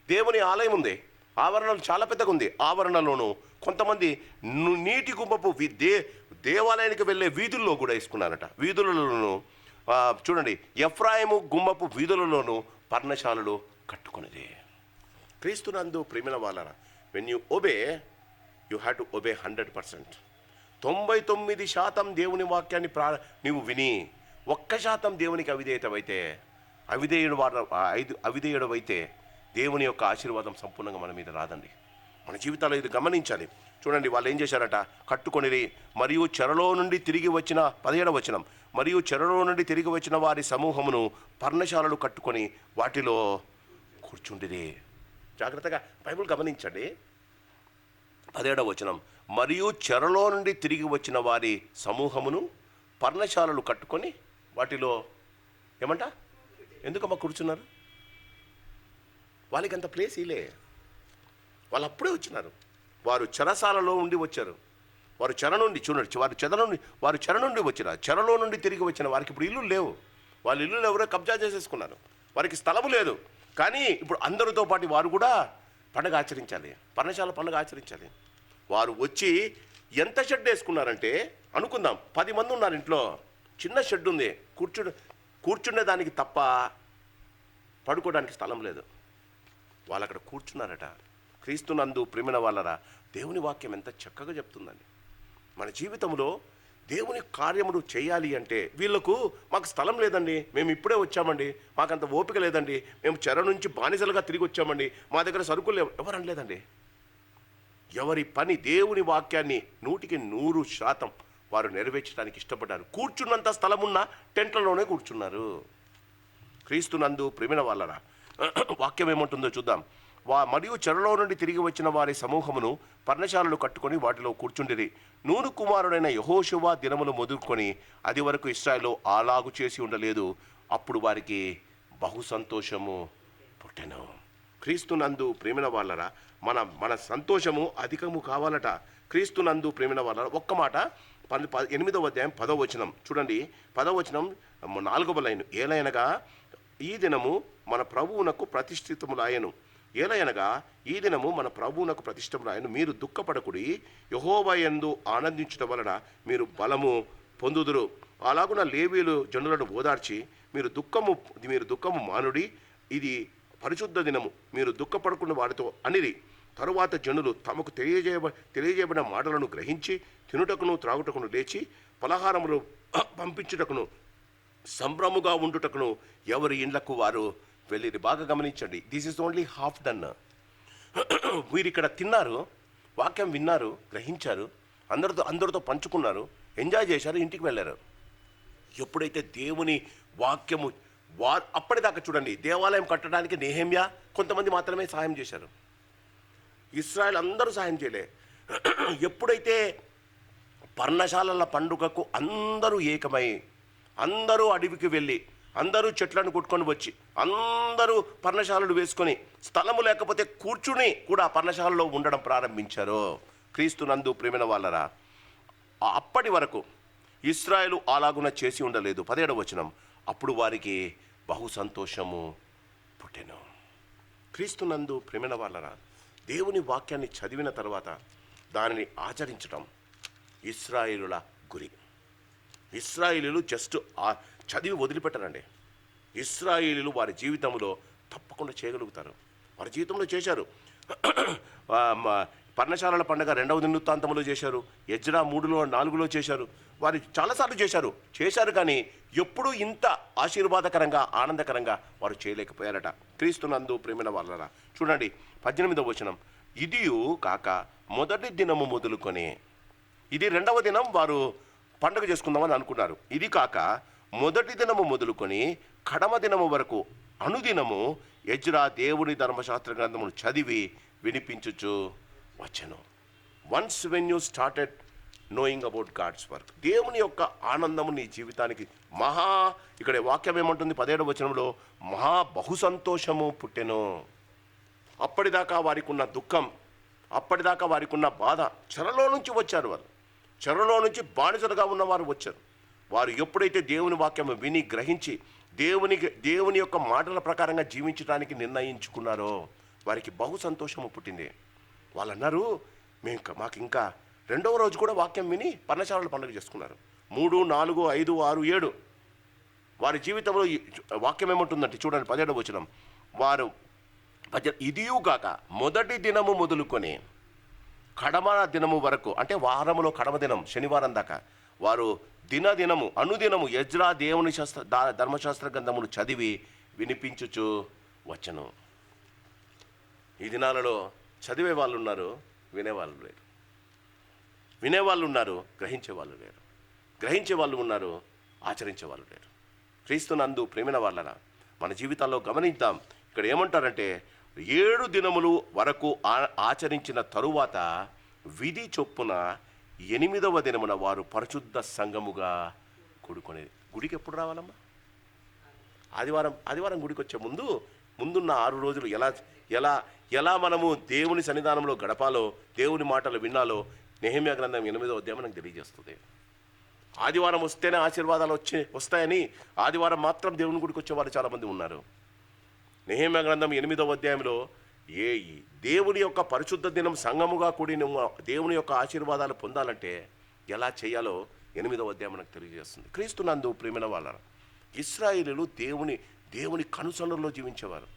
Speaker 1: దేవుని ఆలయం ఉంది, ఆవరణలు చాలా పెద్దగా ఉంది. ఆవరణలోను కొంతమంది నీటి గుమ్మపు దేవాలయానికి వెళ్ళే వీధుల్లో కూడా వేసుకున్నారట. వీధులలోను చూడండి, ఎఫ్రాయిము గుమ్మపు వీధులలోను పర్ణశాలలు కట్టుకునేది. క్రీస్తునందు ప్రేమిన వాళ్ళరా, when you obey, you have to obey 100%. 99% దేవుని వాక్యాన్ని నీవు విని 1% దేవునికి అవిధేయుడవైతే దేవుని యొక్క ఆశీర్వాదం సంపూర్ణంగా మన మీద రాదండి. మన జీవితాల్లో ఇది గమనించాలి. చూడండి, వాళ్ళు ఏం చేశారట, కట్టుకొనిరి. మరియు చెరలో నుండి తిరిగి వచ్చిన 17వ వచనం, మరియు చెరలో నుండి తిరిగి వచ్చిన వారి సమూహమును పర్ణశాలలు కట్టుకొని వాటిలో కూర్చుండిరి. జాగ్రత్తగా బైబిల్ గమనించండి. 17వ వచనం, మరియు చెరలో నుండి తిరిగి వచ్చిన వారి సమూహమును పర్ణశాలలు కట్టుకొని వాటిలో ఏమంట, ఎందుకమ్మా కూర్చున్నారు? వాళ్ళకి అంత ప్లేస్ ఇలే. వాళ్ళు అప్పుడే వచ్చినారు. వారు చెరసాలలో ఉండి వచ్చారు. వారు చెర నుండి చూడండి, వారు చెర నుండి వచ్చిన, చెరలో నుండి తిరిగి వచ్చిన వారికి ఇప్పుడు ఇల్లు లేవు. వాళ్ళ ఇల్లు ఎవరో కబ్జా చేసేసుకున్నారు. వారికి స్థలము లేదు. కానీ ఇప్పుడు అందరితో పాటు వారు కూడా పండుగ ఆచరించాలి, పర్ణశాల పండుగ ఆచరించాలి. వారు వచ్చి ఎంత షెడ్ వేసుకున్నారంటే, అనుకుందాం 10 మంది ఉన్నారు ఇంట్లో, చిన్న షెడ్ ఉంది, కూర్చుండేదానికి తప్ప పడుకోవడానికి స్థలం లేదు. వాళ్ళు అక్కడ కూర్చున్నారట. క్రీస్తునందు ప్రేమిన వాళ్ళరా, దేవుని వాక్యం ఎంత చక్కగా చెప్తుందండి. మన జీవితంలో దేవుని కార్యములు చేయాలి అంటే, వీళ్ళకు మాకు స్థలం లేదండి, మేము ఇప్పుడే వచ్చామండి, మాకంత ఓపిక లేదండి, మేము చెర నుంచి బానిసలుగా తిరిగి వచ్చామండి, మా దగ్గర సరుకులు లేవు, ఎవరు అనలేదండి. ఎవరి పని దేవుని వాక్యాన్ని 100% వారు నెరవేర్చడానికి ఇష్టపడ్డారు. కూర్చున్నంత స్థలమున్న టెంట్లలోనే కూర్చున్నారు. క్రీస్తునందు ప్రేమిన వాళ్ళరా, వాక్యం ఏమంటుందో చూద్దాం. మరియు చెరలో నుండి తిరిగి వచ్చిన వారి సమూహమును పర్ణశాలలు కట్టుకొని వాటిలో కూర్చుండిరి. నూను కుమారుడైన యెహోషువ దినములు మొదలుకొని అది వరకు ఇశ్రాయేలు అలాగు చేసి ఉండలేదు. అప్పుడు వారికి బహు సంతోషము పుట్టెను. క్రీస్తునందు ప్రేమిన వాళ్ళరా, మన సంతోషము అధికము కావాలట. క్రీస్తునందు ప్రేమిన వాళ్ళరా, ఒక్క మాట 8వ అధ్యాయం 10వ వచనం చూడండి. 10వ వచనం 4వ లైన్, ఏలయనగా ఈ దినము మన ప్రభువునకు ప్రతిష్ఠితములాయను. ఏలయనగా ఈ దినము మన ప్రభువునకు ప్రతిష్టములాయను. మీరు దుఃఖపడకుడి, యెహోవా యందు ఆనందించడం వలన మీరు బలము పొందుదురు. అలాగున లేవీయులు జనులను ఓదార్చి, మీరు దుఃఖము మానుడి, ఇది పరిశుద్ధ దినము, మీరు దుఃఖపడకుండా వారితో అనిరి. తరువాత జనులు తమకు తెలియజేయబడిన మాటలను గ్రహించి తినుటకును త్రాగుటకును లేచి పలహారములు పంపించుటకును సంభ్రముగా ఉండుటకును ఎవరి ఇండ్లకు వారు వెళ్ళిరి. బాగా గమనించండి, this is only half done. వీరు ఇక్కడ తిన్నారు, వాక్యం విన్నారు, గ్రహించారు, అందరితో పంచుకున్నారు, ఎంజాయ్ చేశారు, ఇంటికి వెళ్ళారు. ఎప్పుడైతే దేవుని వాక్యము అప్పటిదాకా చూడండి, దేవాలయం కట్టడానికి నెహెమ్యా కొంతమంది మాత్రమే సహాయం చేశారు. ఇశ్రాయేల్ అందరూ సహాయం చేయలే. ఎప్పుడైతే పర్ణశాలల పండుగకు అందరూ ఏకమై, అందరూ అడవికి వెళ్ళి, అందరూ చెట్లను కొట్టుకొని వచ్చి, అందరూ పర్ణశాలలు వేసుకొని, స్థలము లేకపోతే కూర్చుని కూడా పర్ణశాలలో ఉండడం ప్రారంభించారు. క్రీస్తునందు ప్రేమిన వాళ్ళరా, అప్పటి వరకు ఇశ్రాయేలు అలాగున చేసి ఉండలేదు. 17వ వచనం, అప్పుడు వారికి బహు సంతోషము పుట్టెను. క్రీస్తునందు ప్రేమిన వాళ్ళరా, దేవుని వాక్యాన్ని చదివిన తర్వాత దానిని ఆచరించడం ఇశ్రాయేలుల గురి. ఇశ్రాయేలీలు జస్ట్ చదివి వదిలిపెట్టరండి. ఇశ్రాయేలీలు వారి జీవితంలో తప్పకుండా చేయగలుగుతారు. వారి జీవితంలో చేశారు. పర్ణశాలల పండుగ 2వ దినవృత్తాంతములో చేశారు, ఎజ్రా 3లో 4లో చేశారు. వారు చాలాసార్లు చేశారు కానీ ఎప్పుడూ ఇంత ఆశీర్వాదకరంగా ఆనందకరంగా వారు చేయలేకపోయారట. క్రీస్తునందు ప్రేమిన వాళ్ళరా, చూడండి 18వ వచనం, ఇదియు కాక మొదటి దినము మొదలుకొని, ఇది 2వ దినం వారు పండుగ చేసుకుందామని అనుకున్నారు. ఇది కాక మొదటి దినము మొదలుకొని కడమ దినము వరకు అనుదినము ఎజ్రా దేవుని ధర్మశాస్త్ర గ్రంథమును చదివి వినిపించుచు వచ్చెను. Once when you started knowing about God's work, దేవుని యొక్క ఆనందము నీ జీవితానికి ఇక్కడ వాక్యం ఏమంటుంది 17వ వచనంలో, బహు సంతోషము పుట్టెను. అప్పటిదాకా వారికి ఉన్న దుఃఖం, అప్పటిదాకా వారికి ఉన్న బాధ, చెరలో నుంచి వచ్చారు. వారు చెరలో నుంచి బానిసలుగా ఉన్నవారు వచ్చారు. వారు ఎప్పుడైతే దేవుని వాక్యం విని గ్రహించి దేవుని యొక్క మాటల ప్రకారంగా జీవించడానికి నిర్ణయించుకున్నారో వారికి బహు సంతోషము పుట్టింది. వాళ్ళు అన్నారు, మాకు ఇంకా 2వ రోజు కూడా వాక్యం విని పర్ణశాలల పండుగ చేసుకున్నారు. 3, 4, 5, 6, 7 వారి జీవితంలో వాక్యం ఏమంటుందంటే చూడండి 17వ వచనం, వారు ఇదియుగాక మొదటి దినము మొదలుకొని కడమ దినము వరకు, అంటే వారములో కడమ దినం శనివారం దాకా వారు దినదినము అనుదినము ఎజ్రా దేవుని ధర్మశాస్త్ర గ్రంథమును చదివి వినిపించుచు వచ్చను. ఈ దినాలలో చదివే వాళ్ళు ఉన్నారు, వినేవాళ్ళు లేరు. వినేవాళ్ళు ఉన్నారు, గ్రహించే వాళ్ళు లేరు. గ్రహించే వాళ్ళు ఉన్నారు, ఆచరించే వాళ్ళు లేరు. క్రీస్తునందు ప్రేమిన వాళ్ళరా, మన జీవితాల్లో గమనిద్దాం. ఇక్కడ ఏమంటారంటే 7 దినములు వరకు ఆచరించిన తరువాత విధి చొప్పున 8వ దినమున వారు పరిశుద్ధ సంఘముగా కూడుకునేది. గుడికి ఎప్పుడు రావాలమ్మా? ఆదివారం గుడికి వచ్చే ముందు ముందున్న 6 రోజులు ఎలా ఎలా ఎలా మనము దేవుని సన్నిధానంలో గడపాలో, దేవుని మాటలు వినాలో నెహెమ్యా గ్రంథం 8వ అధ్యాయం మనకు తెలియజేస్తుంది. ఆదివారం వస్తేనే ఆశీర్వాదాలు వస్తాయని ఆదివారం మాత్రం దేవుని గుడికి వచ్చేవారు చాలామంది ఉన్నారు. నెహెమ్యా గ్రంథం 8వ అధ్యాయంలో దేవుని యొక్క పరిశుద్ధ దినం సంఘముగా కూడి దేవుని యొక్క ఆశీర్వాదాలు పొందాలంటే ఎలా చేయాలో 8వ అధ్యాయం మనకు తెలియజేస్తుంది. క్రీస్తునందు ప్రియమైన వాళ్ళ ఇశ్రాయేలీయులు దేవుని కనుసన్నల్లో జీవించేవారు.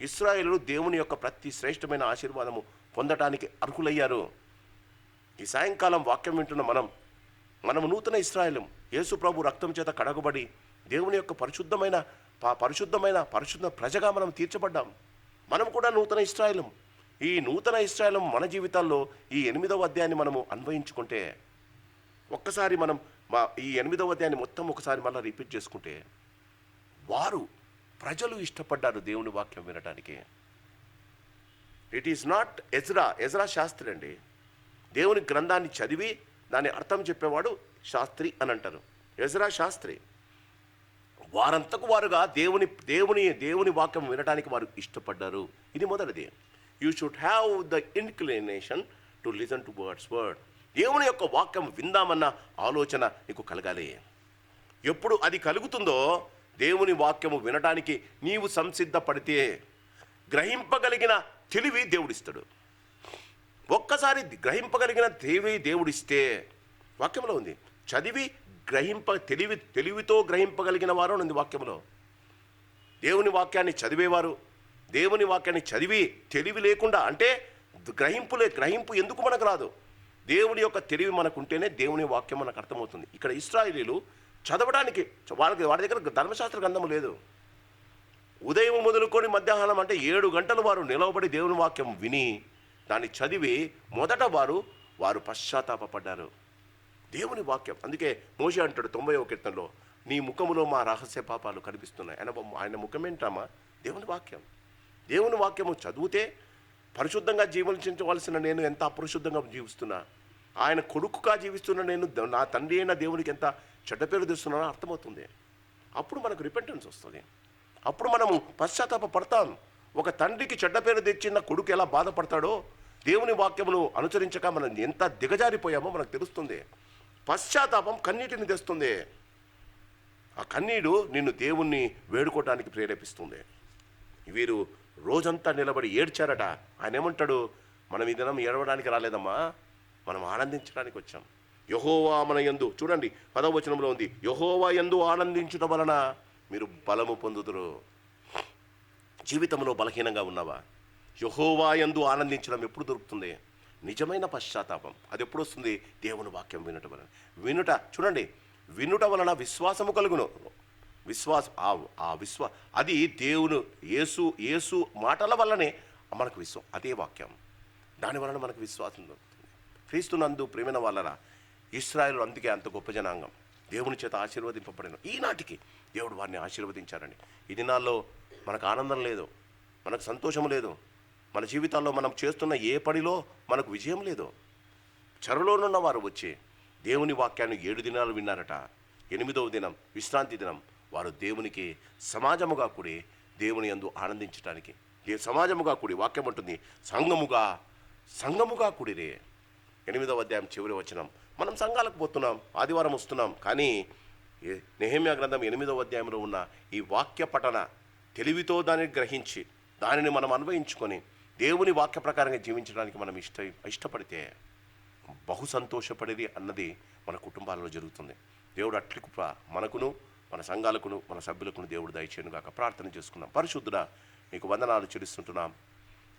Speaker 1: ఇశ్రాయేలీయులు దేవుని యొక్క ప్రతి శ్రేష్టమైన ఆశీర్వాదము పొందటానికి అర్హులయ్యారు. ఈ సాయంకాలం వాక్యం వింటున్న మనము నూతన ఇశ్రాయేలు, యేసు ప్రభు రక్తం చేత కడగబడి దేవుని యొక్క పరిశుద్ధ ప్రజగా మనం తీర్చబడ్డాం. మనం కూడా నూతన ఇశ్రాయేలు. ఈ నూతన ఇశ్రాయేలు మన జీవితాల్లో ఈ 8వ అధ్యాయాన్ని మనము అన్వయించుకుంటే, ఒక్కసారి మనం ఈ 8వ అధ్యాయాన్ని మొత్తం ఒకసారి మళ్ళీ రిపీట్ చేసుకుంటే, ప్రజలు ఇష్టపడ్డారు దేవుని వాక్యం వినటానికి. ఇట్ ఈస్ నాట్ ఎజ్రా శాస్త్రి అండి. దేవుని గ్రంథాన్ని చదివి దాని అర్థం చెప్పేవాడు శాస్త్రి అని అంటారు. ఎజ్రా శాస్త్రి. వారంతకు వారుగా దేవుని వాక్యం వినడానికి వారు ఇష్టపడ్డారు. ఇది మొదటిది. You should have the inclination to listen to God's word. దేవుని యొక్క వాక్యం విందామన్న ఆలోచన నీకు కలగాలి. ఎప్పుడు అది కలుగుతుందో దేవుని వాక్యము వినడానికి నీవు సంసిద్ధపడితే గ్రహింపగలిగిన తెలివి దేవుడిస్తాడు. ఒక్కసారి గ్రహింపగలిగిన దేవుడిస్తే, వాక్యంలో ఉంది, చదివి తెలివితో గ్రహింపగలిగిన వారు ఉంది వాక్యంలో. దేవుని వాక్యాన్ని చదివేవారు, దేవుని వాక్యాన్ని చదివి తెలివి లేకుండా, అంటే గ్రహింపు ఎందుకు మనకు రాదు? దేవుని యొక్క తెలివి మనకు ఉంటేనే దేవుని వాక్యం మనకు అర్థమవుతుంది. ఇక్కడ ఇశ్రాయేలీయులు చదవడానికి వాడి దగ్గర ధర్మశాస్త్ర గ్రంథము లేదు. ఉదయం మొదలుకొని మధ్యాహ్నం అంటే 7 గంటలు వారు నిలవబడి దేవుని వాక్యం విని దాన్ని చదివి మొదట వారు పశ్చాత్తాపడ్డారు. దేవుని వాక్యం. అందుకే మోషే అంటాడు 90వ కీర్తనలో, నీ ముఖములో మా రహస్య పాపాలు కనిపిస్తున్నాయి. ఆయన ముఖం ఏంటమ్మా? దేవుని వాక్యం. దేవుని వాక్యము చదివితే పరిశుద్ధంగా జీవించవలసిన నేను ఎంత అపరిశుద్ధంగా జీవిస్తున్నా, ఆయన కొడుకుగా జీవిస్తున్న నేను నా తండ్రి అయిన దేవునికి ఎంత చెడ్డ పేరు తెస్తున్నానో అర్థమవుతుంది. అప్పుడు మనకు రిపెంటెన్స్ వస్తుంది. అప్పుడు మనము పశ్చాత్తాప పడతాం. ఒక తండ్రికి చెడ్డ పేరు తెచ్చిన కొడుకు ఎలా బాధపడతాడో దేవుని వాక్యమును అనుసరించక మనం ఎంత దిగజారిపోయామో మనకు తెలుస్తుంది. పశ్చాత్తాపం కన్నీటిని తెస్తుంది. ఆ కన్నీడు నిన్ను దేవుణ్ణి వేడుకోవటానికి ప్రేరేపిస్తుంది. వీరు రోజంతా నిలబడి ఏడ్చారట. ఆయన ఏమంటాడు? మనం ఈ దినం ఏడవడానికి రాలేదమ్మా, మనం ఆనందించడానికి వచ్చాం. యెహోవా మన యందు, చూడండి 10వ వచనంలో ఉంది, యెహోవా యందు ఆనందించడం వలన మీరు బలము పొందుదురు. జీవితంలో బలహీనంగా ఉన్నావా? యెహోవా యందు ఆనందించడం ఎప్పుడు దొరుకుతుంది? నిజమైన పశ్చాత్తాపం. అది ఎప్పుడు వస్తుంది? దేవుని వాక్యం వినుట వలన. చూడండి, వినుట వలన విశ్వాసము కలుగును. అది దేవుని యేసు మాటల వల్లనే మనకు అదే వాక్యం. దాని వలన మనకు విశ్వాసం దొరుకుతుంది. క్రీస్తునందు ప్రేమైన వాళ్ళరా, ఇశ్రాయేలు అందుకే అంత గొప్ప జనాంగం, దేవుని చేత ఆశీర్వదింపబడిన. ఈనాటికి దేవుడు వారిని ఆశీర్వదించారండి. ఈ దినాల్లో మనకు ఆనందం లేదు, మనకు సంతోషం లేదు, మన జీవితాల్లో మనం చేస్తున్న ఏ పనిలో మనకు విజయం లేదు. చెరలోనున్న వారు వచ్చి దేవుని వాక్యాన్ని 7 దినాలు విన్నారట. 8వ దినం విశ్రాంతి దినం వారు దేవునికి సమాజముగా కూడి దేవుని యందు ఆనందించడానికి, సమాజముగా కూడి, వాక్యం ఉంటుంది సంఘముగా కూడిరే. 8వ అధ్యాయం చివరి వచనం. మనం సంఘాలకు పోతున్నాం, ఆదివారం వస్తున్నాం, కానీ నెహెమ్యా గ్రంథం 8వ అధ్యాయంలో ఉన్న ఈ వాక్య పఠన తెలివితో దానిని గ్రహించి దానిని మనం అన్వయించుకొని దేవుని వాక్య ప్రకారంగా జీవించడానికి మనం ఇష్టపడితే బహు సంతోషపడేది అన్నది మన కుటుంబాలలో జరుగుతుంది. దేవుడు అట్లి మనకును, మన సంఘాలకును, మన సభ్యులకును దేవుడు దయచేయను గాక. ప్రార్థన చేసుకున్నాం. పరిశుద్ధుడా, మీకు వందనాలు చెల్లిస్తుంటున్నాం.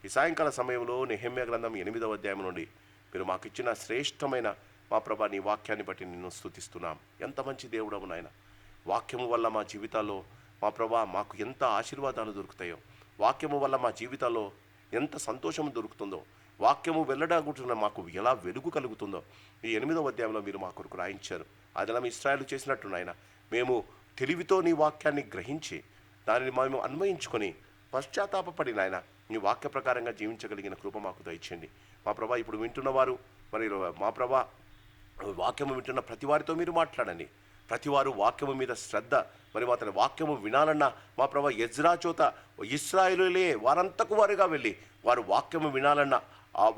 Speaker 1: ఈ సాయంకాల సమయంలో నెహెమ్యా గ్రంథం 8వ అధ్యాయం నుండి మీరు మాకు ఇచ్చిన శ్రేష్టమైన మా ప్రభా నీ వాక్యాన్ని బట్టి నిన్ను స్తుతిస్తున్నాం. ఎంత మంచి దేవుడవు నాయన. వాక్యము వల్ల మా జీవితాల్లో మా ప్రభా మాకు ఎంత ఆశీర్వాదాలు దొరుకుతాయో, వాక్యము వల్ల మా జీవితాల్లో ఎంత సంతోషం దొరుకుతుందో, వాక్యము వెళ్ళడాగుంటున్న మాకు ఎలా వెలుగు కలుగుతుందో ఈ 8వ అధ్యాయంలో మీరు మా కొరకు రాయించారు. అదనం ఇశ్రాయేలు చేసినట్టు నాయన మేము తెలివితో నీ వాక్యాన్ని గ్రహించి దానిని మేము అన్వయించుకొని పశ్చాత్తాపడి నాయన నీ వాక్య ప్రకారంగా జీవించగలిగిన కృప మాకు దయచేయండి. మా ప్రభా ఇప్పుడు వింటున్నవారు, మరి మా ప్రభా వాక్యము వింటున్న ప్రతి వారితో మీరు మాట్లాడండి. ప్రతివారు వాక్యము మీద శ్రద్ధ, మరి అతని వాక్యము వినాలన్న మా ప్రభు ఎజ్రా చోత ఇశ్రాయేలులే వారంతకు వారుగా వెళ్ళి వారు వాక్యము వినాలన్న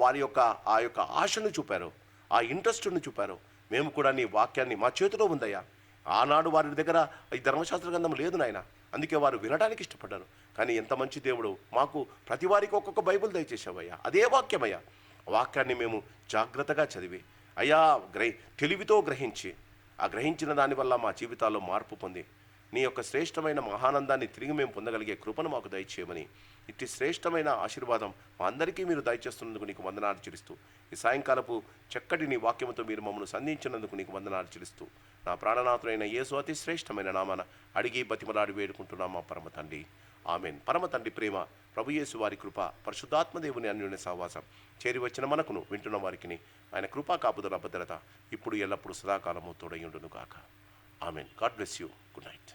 Speaker 1: వారి యొక్క ఆ యొక్క ఆశను చూపారు, ఆ ఇంట్రెస్ట్ను చూపారు. మేము కూడా నీ వాక్యాన్ని మా చేతిలో ఉందయ్యా. ఆనాడు వారి దగ్గర ఈ ధర్మశాస్త్ర గ్రంథం లేదు నాయన, అందుకే వారు వినడానికి ఇష్టపడ్డారు. కానీ ఎంత మంచి దేవుడు, మాకు ప్రతి వారికి ఒక్కొక్క బైబిల్ దయచేసావయ్యా. అదే వాక్యమయ్యా. వాక్యాన్ని మేము జాగ్రత్తగా చదివి అయ్యా తెలివితో గ్రహించి, ఆ గ్రహించిన దానివల్ల మా జీవితాల్లో మార్పు పొంది నీ యొక్క శ్రేష్టమైన మహానందాన్ని తిరిగి మేము పొందగలిగే కృపను మాకు దయచేయమని, ఇట్టి శ్రేష్టమైన ఆశీర్వాదం మా అందరికీ మీరు దయచేస్తున్నందుకు నీకు వందనాలు చెల్లిస్తూ, ఈ సాయంకాలపు చక్కటి నీ వాక్యముతో మీరు మమ్మల్ని సంధించినందుకు నీకు వందనాలు చెల్లిస్తూ, నా ప్రాణనాథుడైన యేసు అతి శ్రేష్టమైన నామాన అడిగి బతిమలాడి వేడుకుంటున్నాం మా పరమ తండ్రి. ఆమెన్. పరమ తండ్రి ప్రేమ, ప్రభు యేసు వారి కృప, పరిశుద్ధాత్మదేవుని అన్యోన్య సహవాసం చేరి వచ్చిన మనకును వింటున్న వారికి ఆయన కృపా కాపుదల భద్రత ఇప్పుడు ఎల్లప్పుడూ సదాకాలము తోడయుండును గాక. Amen. God bless you. Good night.